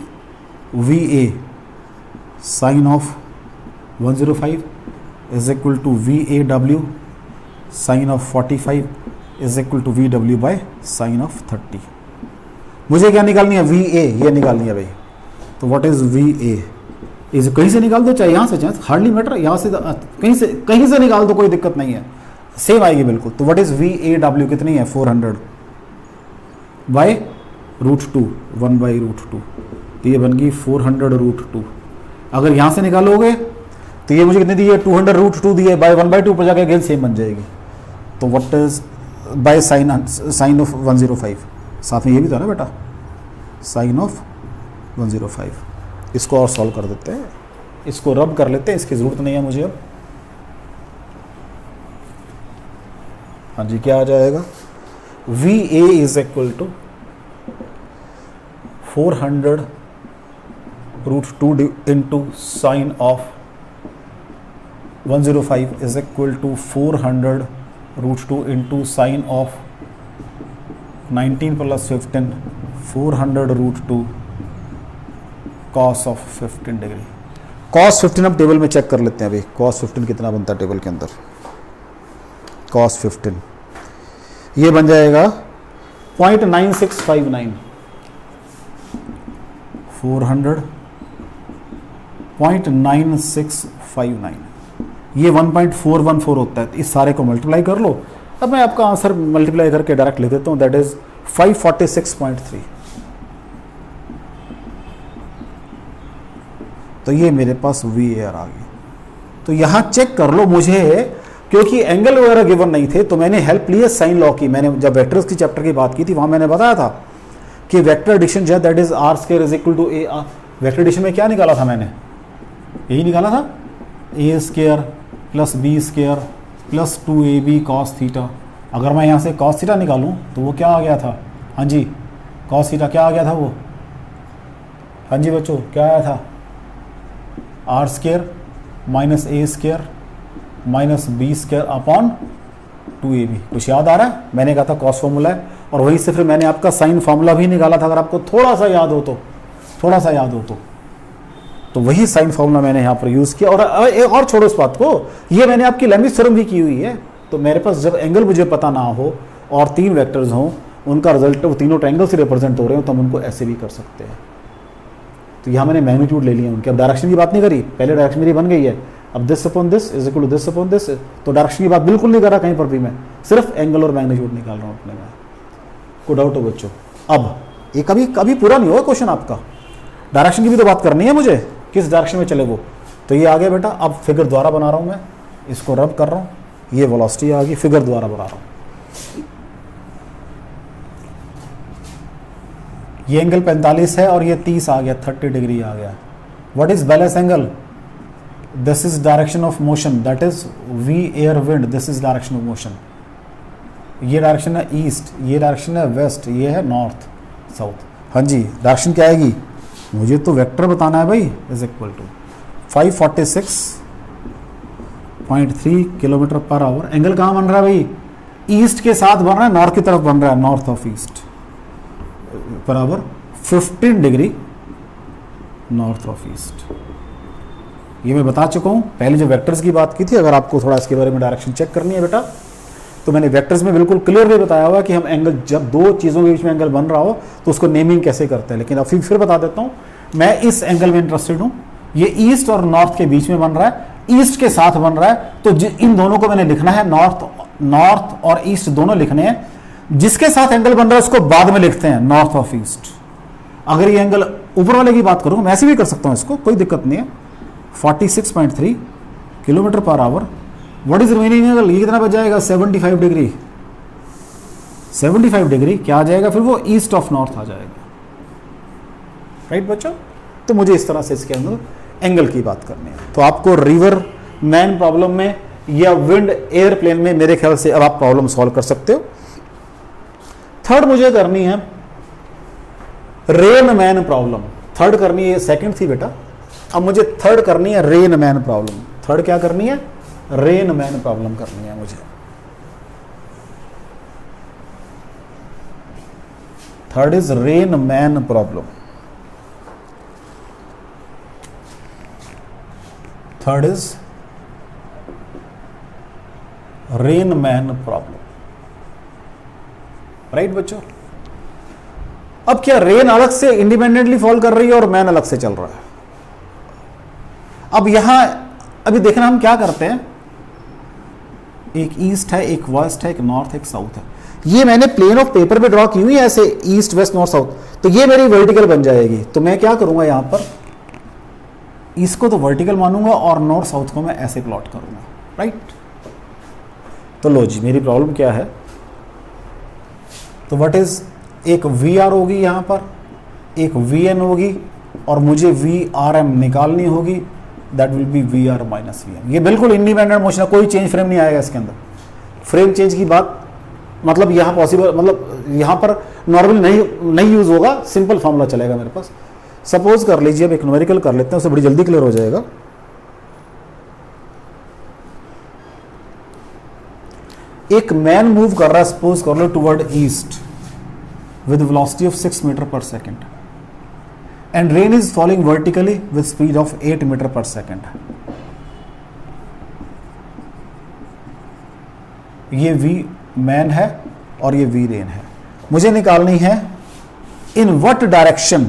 V A sine of 105 is equal to V A W sine of 45 is equal to V W by sine of 30। मुझे क्या निकालनी है? वी ए, ये निकालनी है भाई। तो व्हाट इज वी ए? इस कहीं से निकाल दो, चाहे यहाँ से, चाहे हार्डली मैटर, यहाँ से कहीं से निकाल दो, कोई दिक्कत नहीं है, सेम आएगी बिल्कुल। तो what is we A W कितनी है? 400 बाय √2, 1/√2, तो ये बन गई 400√2। अगर यहाँ से निकालोगे तो ये मुझे कितनी दी है? 200√2 दी है, बाय 1/2 पर जाके अगेन सेम बन जाएगी। तो what is by sine of 105, साथ में ये भी था ना बेटा, साइन ऑफ 105। इसको और सॉल्व कर देते हैं, इसको रब कर लेते हैं, इसकी ज़रूरत नहीं है मुझे अब। हाँ जी, क्या आ जाएगा? V A is equal to 400√2 into sine of 105 is equal to 400 root 2 into sine of 19 plus 15 400 root 2 cos of 15 degree. Cos 15 हम टेबल में चेक कर लेते हैं अभी, कॉस 15 कितना बनता है टेबल के अंदर। कॉस 15 ये बन जाएगा 0.9659, 400 0.9659, ये 1.414 होता है। इस सारे को मल्टीप्लाई कर लो। अब मैं आपका आंसर मल्टीप्लाई करके डायरेक्ट लिख देता हूँ, दैट इज 546.3। तो ये मेरे पास VAR आ गई। तो यहां चेक कर लो मुझे, क्योंकि एंगल वगैरह गिवन नहीं थे तो मैंने हेल्प ली है साइन लॉ की। मैंने जब वेक्टर्स की चैप्टर की बात की थी वहां मैंने बताया था कि वेक्टर एडिशन जो है that is R square is equal to A. Vector addition में क्या निकाला था मैंने, यही निकाला था, A square plus B square plus 2ab cos theta. अगर मैं यहाँ से कॉस थीटा निकालूं तो वो क्या आ गया था, हाँ जी कॉस थीटा क्या आ गया था वो, हाँ जी बच्चों क्या आया था, R square minus A square minus B square upon 2ab। कुछ याद आ रहा है, मैंने कहा था कॉस फॉर्मूला है, और वहीं से फिर मैंने आपका साइन फॉर्मूला भी निकाला था, अगर आपको थोड़ा सा याद हो तो, थोड़ा सा याद हो तो वही साइन फॉर्मूला मैंने यहाँ पर यूज़ किया। और छोड़ो इस बात को, ये मैंने आपकी लैम्बिस थ्योरम भी की हुई है। तो मेरे पास जब एंगल मुझे पता ना हो और तीन वेक्टर्स हों, उनका रिजल्ट वो तीनों ट्रायंगल से रिप्रेजेंट हो रहे हो, तो हम उनको ऐसे भी कर सकते हैं। तो यहाँ मैंने मैग्नीट्यूड ले लिया उनके। अब डायरेक्शन की बात नहीं करी, पहले डायरेक्शन मेरी बन गई है। अब this upon this is equal to this upon this, तो डायरेक्शन की बात बिल्कुल नहीं कर रहा कहीं पर भी, मैं सिर्फ एंगल और मैग्नीट्यूड निकाल रहा हूँ अपने में। कोई डाउट हो बच्चों? अब ये कभी पूरा नहीं होगा क्वेश्चन आपका, डायरेक्शन की भी तो बात करनी है मुझे, किस डायरेक्शन में चले वो। तो ये आ गया बेटा। अब फिगर द्वारा बना रहा हूँ मैं, इसको रब कर रहा हूँ, ये वेलोसिटी आ गई, फिगर द्वारा बना रहा हूँ। ये एंगल 45 है और ये 30 आ गया, 30 डिग्री आ गया। What is balance angle? This is direction of motion, that is V air wind, this is direction of motion. ये डायरेक्शन है ईस्ट, ये डायरेक्शन है वेस्ट, ये है नॉर्थ साउथ। हाँ जी, डायरेक्शन क्या आएगी? मुझे तो वेक्टर बताना है भाई। Is equal to 546.3 kilometre per hour. Angle कहाँ बन रहा है भाई? ईस्ट के साथ बन रहा है, नॉर्थ की तरफ बन रहा है, नॉर्थ ऑफ ईस्ट बराबर 15 डिग्री नॉर्थ ऑफ ईस्ट। ये मैं बता चुका हूँ पहले जो वेक्टर्स की बात की थी। अगर आपको थोड़ा इसके बारे में डायरेक्शन चेक करनी है बेटा, तो मैंने वेक्टर्स में बिल्कुल क्लियरली बताया हुआ कि हम एंगल, जब दो चीज़ों के बीच में एंगल बन रहा हो तो उसको नेमिंग कैसे करते हैं। लेकिन अब फिर बता देता हूँ, मैं इस एंगल में इंटरेस्टेड हूँ। ये ईस्ट और नॉर्थ के बीच में बन रहा है, ईस्ट के साथ बन रहा है, तो इन दोनों को मैंने लिखना है, नॉर्थ और ईस्ट दोनों लिखने हैं। जिसके साथ एंगल बन रहा है उसको बाद में लिखते हैं नॉर्थ ऑफ ईस्ट। अगर ये एंगल ऊपर वाले की बात करूँ, मैं ऐसे भी कर सकता हूँ इसको, कोई दिक्कत नहीं है। 46.3 kilometre per our. What is remaining angle? ये कितना बच जाएगा? 75 डिग्री। 75 डिग्री क्या आ जाएगा फिर? वो ईस्ट ऑफ नॉर्थ आ जाएगा। राइट बच्चों? तो मुझे इस तरह से इसके अंदर एंगल की बात करनी है। तो आपको रिवर मैन प्रॉब्लम में या विंड एयरप्लेन में मेरे ख्याल से अब आप प्रॉब्लम सॉल्व कर सकते हो। थर्ड मुझे करनी है रेन मैन प्रॉब्लम। थर्ड करनी है, सेकंड थी बेटा, अब मुझे थर्ड करनी है रेन मैन प्रॉब्लम। थर्ड क्या करनी है? रेन मैन प्रॉब्लम करनी है मुझे। Third is rain man problem. Third is rain man problem. Right बच्चों? अब क्या रेन अलग से इंडिपेंडेंटली फॉल कर रही है और मैन अलग से चल रहा है। अब यहां अभी देखना हम क्या करते हैं, एक ईस्ट है, एक वेस्ट है, एक नॉर्थ, एक साउथ है। ये मैंने प्लेन ऑफ पेपर पे ड्रॉ की हुई है ऐसे, ईस्ट वेस्ट नॉर्थ साउथ। तो ये मेरी वर्टिकल बन जाएगी। तो मैं क्या करूंगा, यहां पर ईस्ट को तो वर्टिकल मानूंगा और नॉर्थ साउथ को मैं ऐसे प्लॉट करूंगा। राइट? तो लो जी, मेरी प्रॉब्लम क्या है, तो व्हाट इज, एक वी आर होगी यहां पर, एक वी एन होगी, और मुझे वी आर एम निकालनी होगी। That will be V R minus V M. ये बिल्कुल इंडिपेंडेंट मोशन है, कोई चेंज फ्रेम नहीं आएगा इसके अंदर। फ्रेम चेंज की बात मतलब यहाँ पॉसिबल, मतलब यहाँ पर नॉर्मल नहीं यूज होगा, सिंपल फॉर्मूला चलेगा मेरे पास। सपोज कर लीजिए, अब एक न्यूमेरिकल कर लेते हैं, उससे बड़ी जल्दी क्लियर हो जाएगा। एक मैन मूव कर रहा है, सपोज कर लो toward east with velocity of 6 metre per second, and rain is falling vertically with speed of 8 metre per second. ये वी मैन है और ये वी रेन है। मुझे निकालनी है in what direction,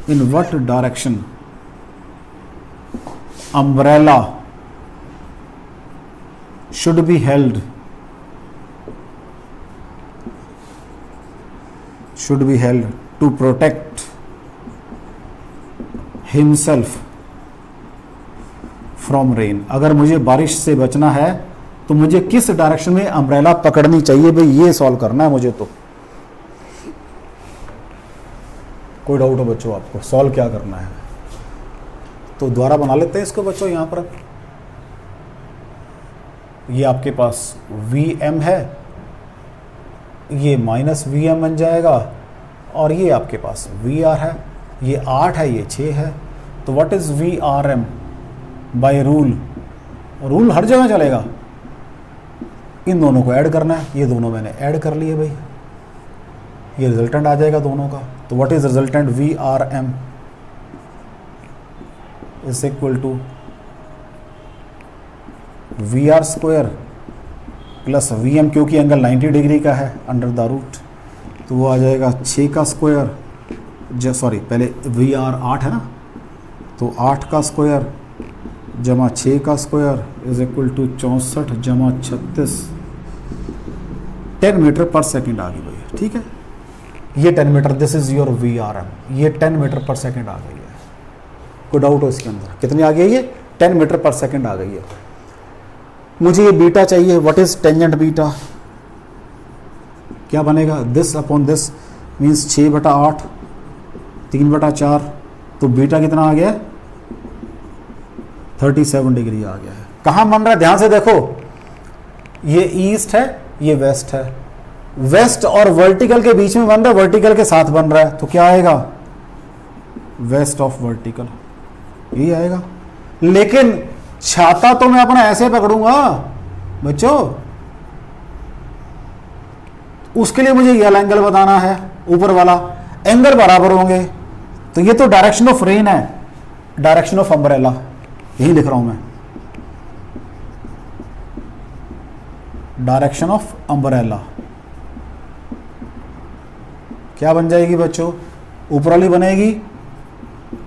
in what direction umbrella should be held to protect himself from rain। अगर मुझे बारिश से बचना है तो मुझे किस डायरेक्शन में अम्ब्रेला पकड़नी चाहिए भाई, ये सॉल्व करना है मुझे। तो कोई डाउट हो बच्चों आपको सॉल्व क्या करना है? तो दोबारा बना लेते हैं इसको बच्चों। यहां पर ये आपके पास Vm है, ये माइनस Vm बन जाएगा, और ये आपके पास Vr है, ये 8 है, ये 6 है। तो what is Vrm by rule? Rule हर जगह चलेगा, इन दोनों को ऐड करना है। ये दोनों मैंने ऐड कर लिए भाई, ये रिजल्टेंट आ जाएगा दोनों का। तो what is resultant? Vrm is equal to Vr square plus Vm, क्योंकि एंगल 90 डिग्री का है, अंडर द रूट, तो वो आ जाएगा 6 का स्क्वायर, सॉरी पहले Vr 8 है ना, तो 8 का स्क्वायर जमा 6 का स्क्वायर इज इक्वल टू 64 जमा 36, 10 मीटर पर सेकेंड आ गई भैया। ठीक है, ये 10 metre, this is your Vrm, ये 10 मीटर पर सेकेंड आ गई है। कोई डाउट हो इसके अंदर? कितनी आ गई है ये? 10 मीटर पर सेकेंड आ गई है। मुझे ये बीटा चाहिए, व्हाट इज टेंजेंट बीटा? क्या बनेगा? दिस अपॉन दिस मीन्स 6/8, 3/4, तो बीटा कितना आ गया? 37 डिग्री आ गया है। कहाँ बन रहा है? ध्यान से देखो, ये ईस्ट है, ये वेस्ट है, वेस्ट और वर्टिकल के बीच में बन रहा है, वर्टिकल के साथ बन रहा है, तो क्या आएगा? वेस्ट ऑफ वर्टिकल, यही आएगा। लेकिन छाता तो मैं अपना ऐसे पकड़ूंगा बच्चों, उसके लिए मुझे ये एंगल बताना है, ऊपर वाला एंगल बराबर होंगे। तो ये तो डायरेक्शन ऑफ रेन है, डायरेक्शन ऑफ अम्ब्रेला, यही लिख रहा हूं मैं, डायरेक्शन ऑफ अम्ब्रेला क्या बन जाएगी बच्चों? ऊपर वाली बनेगी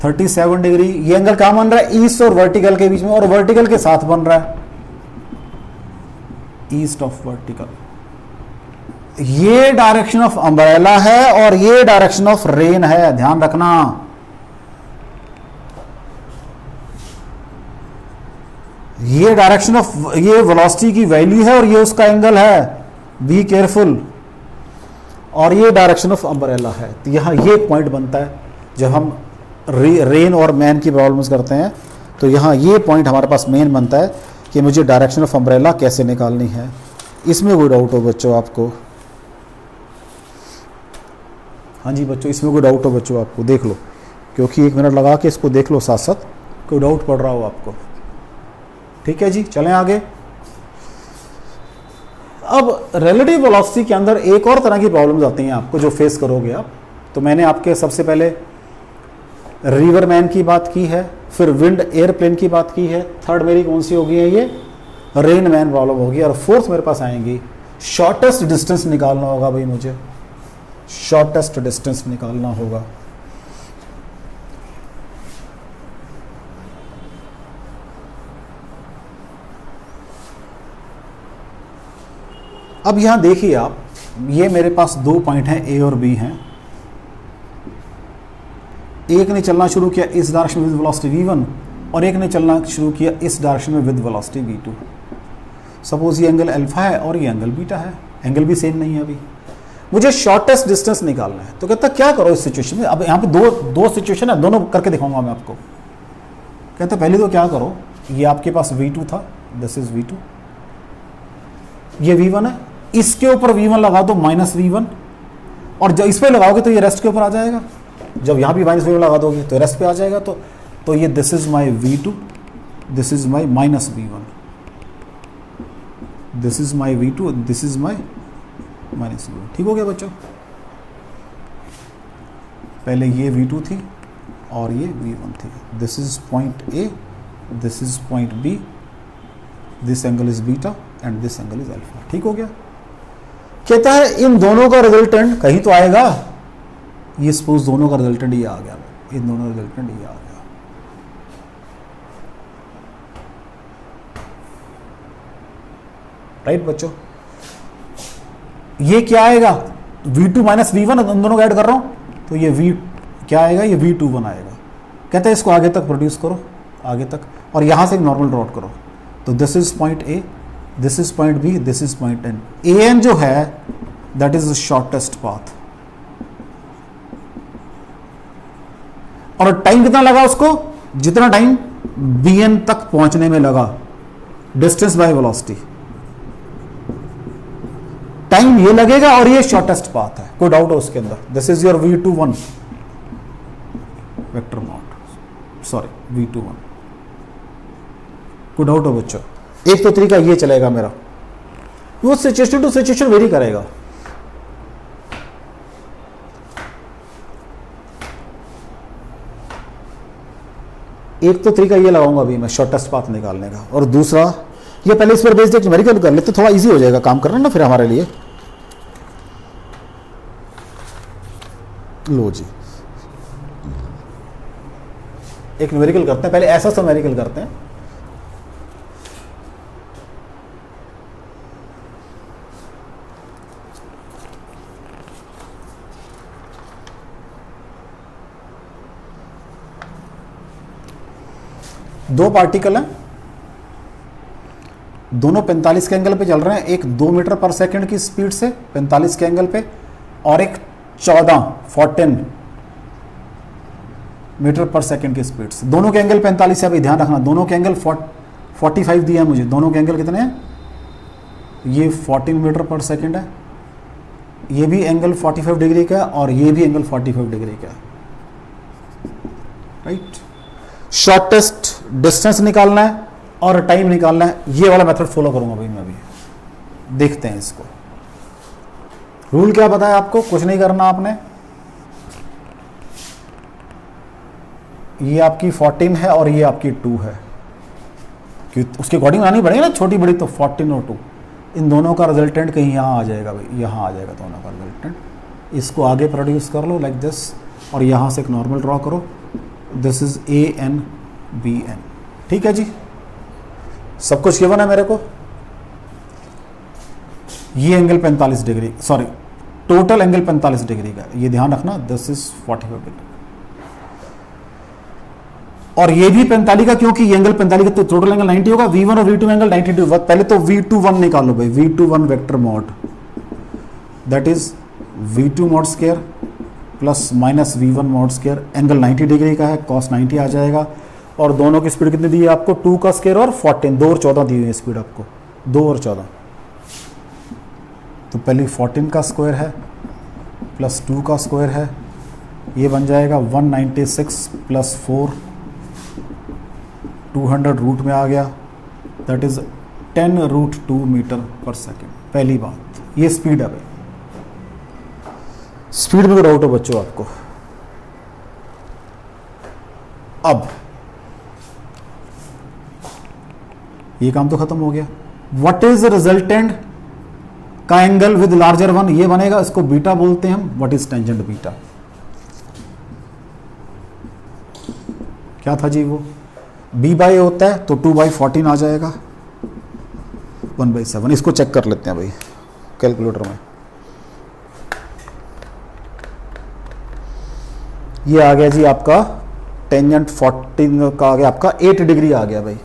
37 डिग्री। ये एंगल कहां बन रहा है? ईस्ट और वर्टिकल के बीच में, और वर्टिकल के साथ बन रहा है, ईस्ट ऑफ वर्टिकल। ये डायरेक्शन ऑफ अम्ब्रेला है और ये डायरेक्शन ऑफ रेन है, ध्यान रखना। ये डायरेक्शन ऑफ, ये वेलोसिटी की वैल्यू है और ये उसका एंगल है, बी केयरफुल। और ये डायरेक्शन ऑफ अम्ब्रेला है। तो यहां ये पॉइंट बनता है जब हम रेन और मैन की प्रॉब्लम्स करते हैं, तो यहाँ ये पॉइंट हमारे पास मेन बनता है कि मुझे डायरेक्शन ऑफ अम्ब्रेला कैसे निकालनी है। इसमें कोई डाउट हो बच्चों आपको? हाँ जी बच्चों, इसमें कोई डाउट हो बच्चों आपको? देख लो, क्योंकि 1 मिनट लगा के इसको देख लो साथ साथ, कोई डाउट पड़ रहा हो आपको। ठीक है जी, चलें आगे। अब रिलेटिव वेलोसिटी के अंदर एक और तरह की प्रॉब्लम्स आती हैं आपको, जो फेस करोगे आप। तो मैंने आपके सबसे पहले रिवर मैन की बात की है, फिर विंड एयरप्लेन की बात की है, थर्ड मेरी कौन सी होगी? ये रेन मैन प्रॉब्लम होगी, और फोर्थ मेरे पास आएंगी शॉर्टेस्ट डिस्टेंस निकालना होगा भाई, मुझे शॉर्टेस्ट डिस्टेंस निकालना होगा। अब यहां देखिए आप, ये मेरे पास 2 पॉइंट हैं, ए और बी हैं। एक ने चलना शुरू किया इस डायरेक्शन में विद वेलोसिटी v1, और एक ने चलना शुरू किया इस डायरेक्शन में विद वेलोसिटी v2। सपोज ये एंगल अल्फा है और ये एंगल बीटा है, एंगल भी सेम नहीं है अभी। मुझे शॉर्टेस्ट डिस्टेंस निकालना है, तो कहता क्या करो इस सिचुएशन में। अब यहाँ पे दो सिचुएशन है, दोनों करके दिखाऊंगा मैं आपको। कहता पहले तो क्या करो, ये आपके पास v2 था, दिस इज v2, ये v1 है, इसके ऊपर v1 लगा दो माइनस v1, और जब इस पे लगाओगे तो ये रेस्ट के ऊपर आ जाएगा। जब यहाँ भी माइनस v1 लगा दोगे तो रेस्ट पे आ जाएगा। तो ये this is my v2, this is my minus v1। This is my V2, this is my minus V1। ठीक हो गया बच्चों? पहले ये V2 थी और ये V1 थी। This is point A, this is point B, this angle is beta and this angle is alpha. ठीक हो गया? कहता है इन दोनों का रिजल्टेंट कहीं तो आएगा। ये सपोज दोनों का रिजल्टेंट ये आ गया, इन दोनों का रिजल्टेंट ये आ गया। राइट बच्चों? ये क्या आएगा? V2 माइनस V1, इन दोनों को ऐड कर रहा हूं तो ये V क्या आएगा? ये V21 आएगा। कहते हैं इसको आगे तक प्रोड्यूस करो, आगे तक, और यहां से एक नॉर्मल ड्रॉट करो। तो this is point A, this is point B, this is point N। AN जो है that is the shortest path. और टाइम कितना लगा उसको? जितना टाइम BN तक पहुंचने में लगा, डिस्टेंस बाय वेलोसिटी। टाइम ये लगेगा और ये शॉर्टेस्ट पाथ है, कोई डाउट है उसके अंदर? This is your V21 vector not, sorry V21। कोई डाउट हो बच्चों? एक तो तरीका ये चलेगा मेरा, वो सिचुएशन टू सिचुएशन वेरी करेगा। एक तो तरीका ये लगाऊंगा अभी मैं शॉर्टेस्ट पाथ निकालने का, और दूसरा ये पहले इस पर बेस्ड एक न्यूमेरिकल कर लेते, थोड़ा इजी हो जाएगा काम करना ना फिर हमारे लिए। लो जी, एक न्यूमेरिकल करते हैं, पहले ऐसा सा न्यूमेरिकल करते हैं। दो पार्टिकल हैं, दोनों 45 के एंगल पे चल रहे हैं। एक 2 मीटर पर सेकंड की स्पीड से 45 के एंगल पे, और एक 14 मीटर पर सेकंड की स्पीड से। दोनों के एंगल 45 है। अभी ध्यान रखना, दोनों के एंगल 45 दिया है मुझे। दोनों के एंगल कितने हैं? ये 14 मीटर पर सेकंड है, ये भी एंगल 45 डिग्री का है, और ये भी एंगल 45 डिग्री का है। राइट? शॉर्टेस्ट डिस्टेंस निकालना है और टाइम निकालना है। ये वाला मेथड फॉलो करूंगा भाई मैं अभी। देखते हैं इसको। रूल क्या बताया आपको? कुछ नहीं करना आपने। ये आपकी 14 है और ये आपकी 2 है, क्योंकि उसके अकॉर्डिंग आनी पड़ेगी ना, छोटी बड़ी। तो 14 और 2, इन दोनों का रिजल्टेंट कहीं यहाँ आ जाएगा भाई, यहाँ आ जाएगा दोनों का रिजल्टेंट। इसको आगे प्रोड्यूस कर लो लाइक दिस, और यहाँ से एक नॉर्मल ड्रॉ करो। This is AN BN। ठीक है जी, सब कुछ गिवन है मेरे को। ये angle 45 degree, sorry total angle 45 degree का, ये ध्यान रखना। दिस इज 45 डिग्री, और ये भी 45 का, क्योंकि ये एंगल 45 का, तो टोटल एंगल 90 होगा। V1 और V2 एंगल 92। पहले तो V21 निकालो भाई, V21 vector mod, that is V2 mod square plus minus V1 mod square. Angle 90 degree का है, cos 90 आ जाएगा। और दोनों की स्पीड कितनी दी है आपको? 2 का स्क्वायर और 14, 2 और 14 दी हुई है स्पीड आपको, 2 और 14। तो पहले 14 का स्क्वायर है प्लस 2 का स्क्वायर है, ये बन जाएगा 196 प्लस 4, 200 रूट में आ गया, that is 10√2 metre per second. पहली बात ये स्पीड है भाई। स्पीड में डाउट हो बच्चों आपको? अब ये काम तो खत्म हो गया। व्हाट इज रिजल्टेंट का एंगल विद लार्जर वन? ये बनेगा, इसको बीटा बोलते हैं हम। What is tangent beta? क्या था जी वो? B/A होता है तो 2/14 आ जाएगा, 1/7। इसको चेक कर लेते हैं भाई कैलकुलेटर में। ये आ गया जी आपका टेंजेंट 14 का आ गया आपका 8 डिग्री आ गया भाई।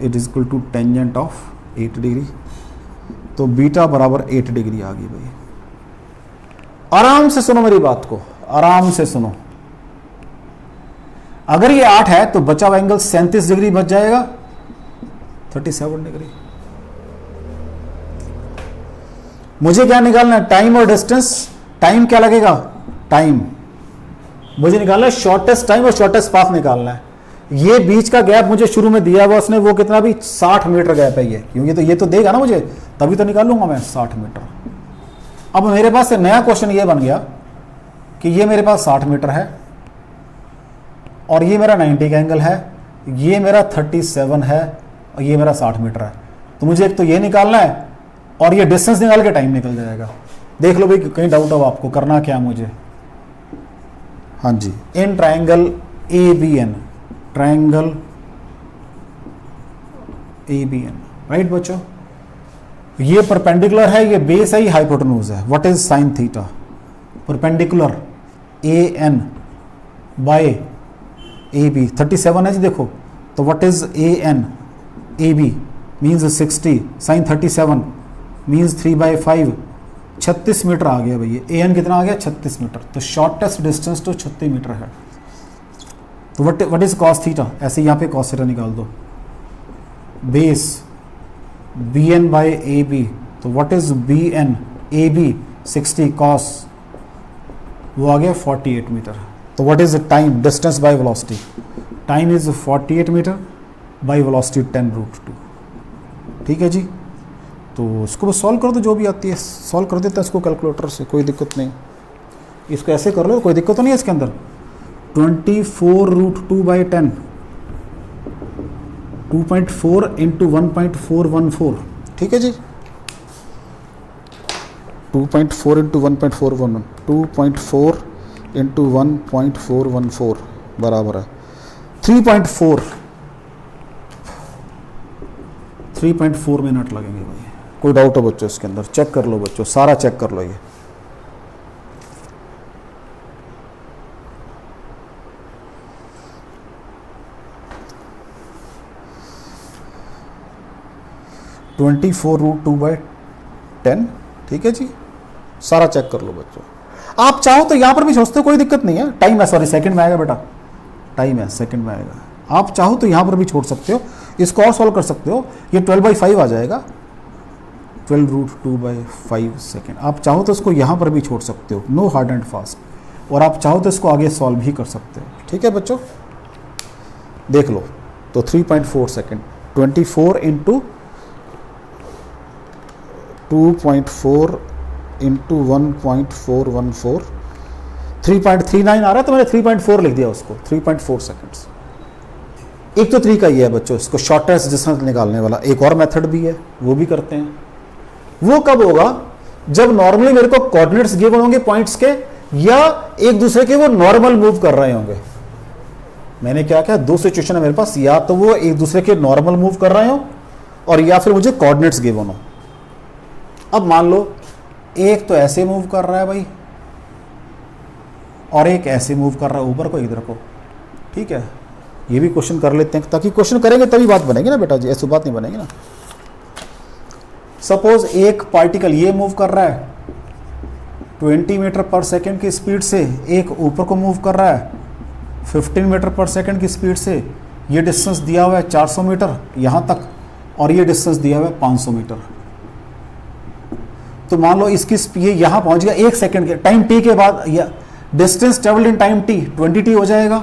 It is equal to tangent of 8 degree, तो बीटा बराबर 8 डिग्री आ गई भाई। आराम से सुनो मेरी बात को, आराम से सुनो। अगर ये 8 है तो बचा हुआ एंगल 37 डिग्री बच जाएगा, 37 डिग्री। मुझे क्या निकालना है? टाइम और डिस्टेंस। टाइम क्या लगेगा? टाइम मुझे निकालना है, शॉर्टेस्ट टाइम और शॉर्टेस्ट पाथ निकालना है। ये बीच का गैप मुझे शुरू में दिया हुआ उसने, वो कितना भी 60 मीटर गैप है ये, क्योंकि ये तो देगा ना मुझे, तभी तो निकालूंगा मैं 60 मीटर। अब मेरे पास एक नया क्वेश्चन ये बन गया कि ये मेरे पास 60 मीटर है और ये मेरा 90 का एंगल है, ये मेरा 37 है और ये मेरा 60 मीटर है। तो मुझे एक तो ये निकालना है और ये डिस्टेंस निकाल के टाइम निकल जाएगा। देख लो भाई कहीं डाउट हो आपको, करना क्या मुझे। हाँ जी, in triangle ABN, triangle ABN, right बच्चों, ये परपेंडिकुलर है, ये बेस है, ये हाइपोटेन्यूज है। What is sine theta? Perpendicular AN by AB 37 है जी, देखो तो what is AN AB means 60, sine 37 means 3/5, 36 metre आ गया भैया। AN कितना आ गया? 36 मीटर। तो शॉर्टेस्ट डिस्टेंस तो 36 मीटर है। तो व्हाट इज कॉस थीटा? ऐसे यहाँ पे कॉस थीटा निकाल दो। बेस BN बाय AB, तो what is BN AB 60 cos, वो आ गया 48 मीटर। तो what is time? Distance by velocity, time is 48 metre by velocity 10√2। ठीक है जी, तो इसको बस सॉल्व कर दो, जो भी आती है सॉल्व कर देता है इसको कैलकुलेटर से, कोई दिक्कत नहीं। इसको ऐसे कर लो, कोई दिक्कत तो नहीं है इसके अंदर। 24√2/10, 2.4 इंटू 1.414, ठीक है जी, 2.4 इंटू 1.411, 2.4 इंटू 1.414 बराबर है 3.4 मिनट लगेंगे भाई। कोई डाउट हो बच्चों इसके अंदर? चेक कर लो बच्चों, सारा चेक कर लो। ये (24√2/10), ठीक है जी, सारा चेक कर लो बच्चों। आप चाहो तो यहां पर भी सोचते हो, कोई दिक्कत नहीं है। टाइम है, सॉरी सेकंड में आएगा बेटा, टाइम है सेकंड में आएगा। आप चाहो तो यहां पर भी छोड़ सकते हो, इसको और सॉल्व कर सकते हो। ये 12/5 आ जाएगा, 12√2/5 सेकेंड। आप चाहो तो इसको यहाँ पर भी छोड़ सकते हो, नो हार्ड एंड फास्ट। और आप चाहो तो इसको आगे सॉल्व भी कर सकते हो। ठीक है बच्चों, देख लो। तो 3.4 सेकेंड, 24 इंटू 2.4 इंटू 1.414, 3.39 आ रहा है, तो मैंने 3.4 लिख दिया उसको, 3.4 सेकेंड्स। एक तो तरीका ये है बच्चों, इसको शॉर्टेस्ट डिस्टेंस निकालने वाला। एक और मेथड भी है, वो भी करते हैं। वो कब होगा? जब नॉर्मली मेरे को कोऑर्डिनेट्स गिवन होंगे पॉइंट्स के, या एक दूसरे के वो नॉर्मल मूव कर रहे होंगे। मैंने क्या किया, दो सिचुएशन है मेरे पास, या तो वो एक दूसरे के नॉर्मल मूव कर रहे हो और या फिर मुझे कोऑर्डिनेट्स गिवन हो। अब मान लो एक तो ऐसे मूव कर रहा है भाई और एक ऐसे मूव कर रहा है, ऊपर को इधर को। ठीक है, ये भी क्वेश्चन कर लेते हैं, ताकि क्वेश्चन करेंगे तभी बात बनेगी ना बेटा जी, ऐसी बात नहीं बनेगी ना। सपोज एक पार्टिकल ये मूव कर रहा है 20 मीटर पर सेकेंड की स्पीड से, एक ऊपर को मूव कर रहा है 15 मीटर पर सेकेंड की स्पीड से। ये डिस्टेंस दिया हुआ है 400 मीटर यहाँ तक, और ये डिस्टेंस दिया हुआ है 500 मीटर। तो मान लो इसकी ये यहाँ पहुंच गया 1 सेकेंड के टाइम टी के बाद, या distance travelled in time T 20t हो जाएगा।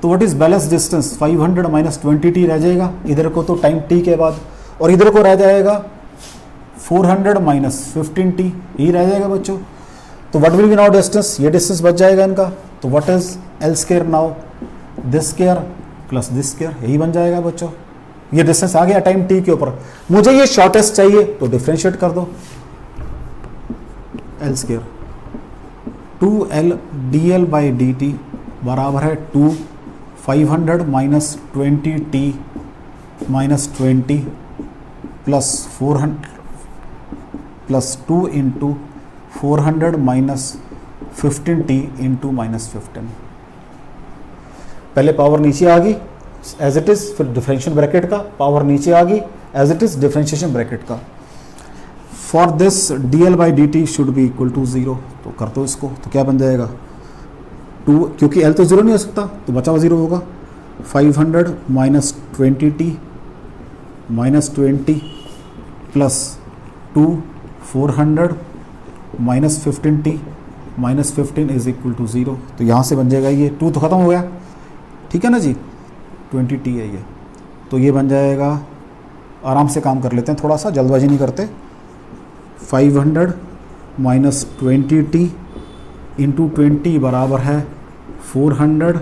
तो what is balance distance? 500 minus 20t रह जाएगा इधर को, तो टाइम टी के बाद, और इधर को रह जाएगा 400 माइनस 15t, यही रह जाएगा बच्चों। तो what will B now distance? ये डिस्टेंस बच जाएगा इनका। तो what is L square now? This square plus this square, यही बन जाएगा बच्चों। ये डिस्टेंस आ गया टाइम टी के ऊपर। मुझे ये शॉर्टेस्ट चाहिए, तो डिफरेंशिएट कर दो। L square 2l dl by dt बराबर है 2 500 minus 20t minus 20 plus 400 plus 2 into 400 minus 15t into minus 15। पहले पावर नीचे आ गई एज इट इज, फिर डिफरेंशियल ब्रैकेट का पावर नीचे आ गई as it is differentiation bracket का। For this dl by dt should be equal to 0। तो कर दो इसको, तो क्या बन जाएगा 2, क्योंकि l तो 0 नहीं हो सकता, तो बचा हुआ 0 होगा। 500 minus 20t minus 20 plus 2 400 minus 15t minus 15 is equal to 0। तो यहाँ से बन जाएगा ये 2 तो खत्म हो गया, ठीक है ना जी। 20t है ये, तो ये बन जाएगा, आराम से काम कर लेते हैं, थोड़ा सा जल्दबाजी नहीं करते। 500 माइनस 20t इंटू 20 बराबर है 400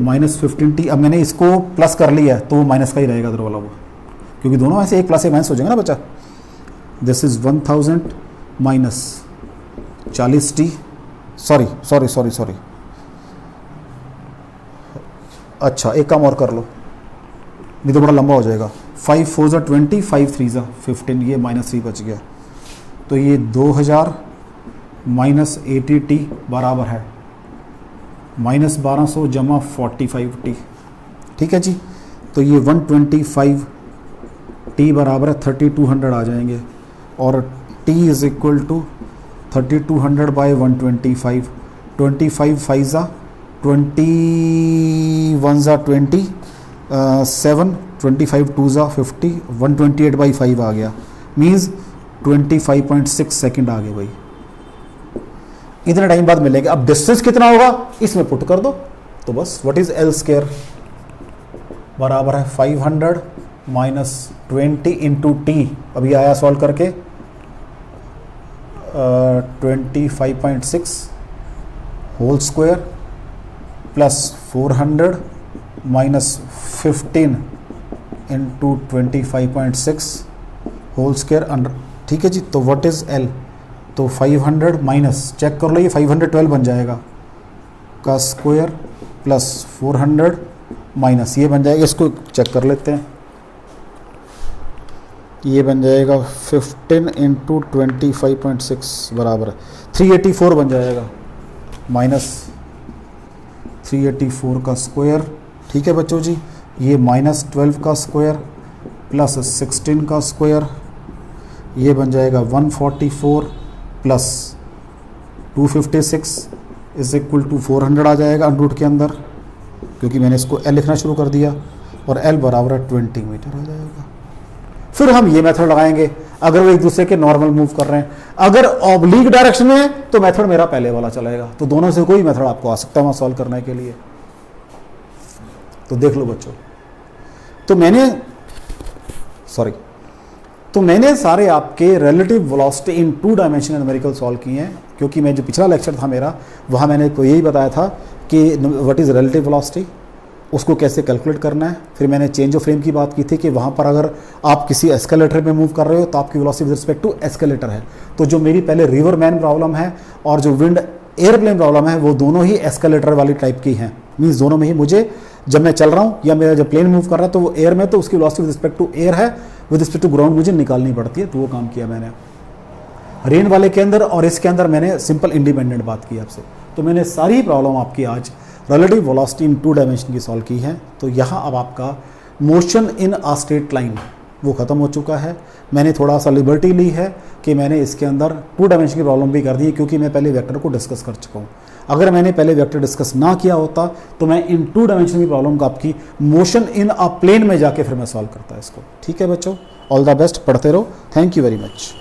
माइनस 15t। अब मैंने इसको प्लस कर लिया है तो वो माइनस का ही रहेगा इधर वाला वो, क्योंकि दोनों ऐसे एक प्लस एक माइनस हो जाएंगे ना बच्चा। This is 1000 minus 40t, sorry, अच्छा एक काम और कर लो, नहीं तो बड़ा लंबा हो जाएगा। 5 4 ज़ा 20, 5 3 ज़ा 15, ये -3 बच गया, तो ये 2000 माइनस 80t बराबर है -1200 जमा 45t। ठीक है जी, तो ये 125t बराबर है 3200 आ जाएंगे, और t is equal to 3200 by 125, 25 5 ज़ा 21 ज़ा 20, 7 25 2 ज़ा 50, 128/5 आ गया, मीन्स 25.6 सेकेंड आ गए भाई। इतने टाइम बाद मिलेंगे। अब डिस्टेंस कितना होगा इसमें पुट कर दो, तो बस व्हाट इज एल स्क्वायर बराबर है 500 माइनस 20 इंटू टी, अभी आया सॉल्व करके 25.6 whole square plus 400 minus 15 into 25.6 whole square under. ठीक है जी, तो व्हाट इज एल, तो 500 माइनस, चेक कर लो, ये 512 बन जाएगा का स्क्वायर प्लस 400 माइनस ये बन जाएगा, इसको चेक कर लेते हैं, ये बन जाएगा 15 इंटू 25.6 बराबर 384 बन जाएगा, माइनस 384 का स्क्वायर। ठीक है बच्चों जी, ये -12 का स्क्वायर प्लस 16 का स्क्वायर, ये बन जाएगा 144 प्लस 256 इज इक्वल टू 400 आ जाएगा अंडरूट के अंदर, क्योंकि मैंने इसको एल लिखना शुरू कर दिया, और एल बराबर है 20 मीटर आ जाएगा। फिर हम ये मेथड लगाएंगे अगर वो एक दूसरे के नॉर्मल मूव कर रहे हैं। अगर ऑब्लिक डायरेक्शन में है तो मेथड मेरा पहले वाला चलेगा, तो दोनों से कोई मेथड आपको आ सकता है वहाँ सॉल्व करने के लिए। तो देख लो बच्चों, तो मैंने सारे आपके रिलेटिव वेलोसिटी इन 2 डायमेंशनल न्यूमेरिकल सॉल्व किए हैं, क्योंकि मैं जो पिछला लेक्चर था मेरा वहाँ मैंने को यही बताया था कि व्हाट इज़ रिलेटिव वेलोसिटी, उसको कैसे कैलकुलेट करना है। फिर मैंने चेंज ऑफ फ्रेम की बात की थी कि वहाँ पर अगर आप किसी एस्केलेटर में मूव कर रहे हो तो आपकी velocity with respect to escalator है। तो जो मेरी पहले रिवर मैन प्रॉब्लम है और जो विंड एयरप्लेन प्रॉब्लम है वो दोनों ही एस्केलेटर वाली टाइप की हैं, मीन्स दोनों में ही मुझे जब मैं चल रहा हूँ या मेरा जब प्लेन मूव कर रहा है तो वो एयर में, तो उसकी velocity with respect to air है, विद रिस्पेक्ट टू ग्राउंड मुझे निकालनी पड़ती है, तो वो काम किया मैंने। रेन वाले के अंदर और इसके अंदर मैंने सिंपल इंडिपेंडेंट बात की आपसे। तो मैंने सारी प्रॉब्लम आपकी आज रिलेटिव वेलोसिटी इन 2 डायमेंशन की सॉल्व की है। तो यहाँ अब आपका motion in a straight line वो ख़त्म हो चुका है। मैंने थोड़ा सा लिबर्टी ली है कि मैंने इसके अंदर 2 डायमेंशन की प्रॉब्लम भी कर दी है, क्योंकि मैं पहले वेक्टर को डिस्कस कर चुका हूँ। अगर मैंने पहले वेक्टर डिस्कस ना किया होता तो मैं इन 2 डायमेंशन की प्रॉब्लम को आपकी मोशन इन अ प्लेन में जाके फिर मैं सॉल्व करता इसको। ठीक है बच्चों, ऑल द बेस्ट, पढ़ते रहो, थैंक यू वेरी मच।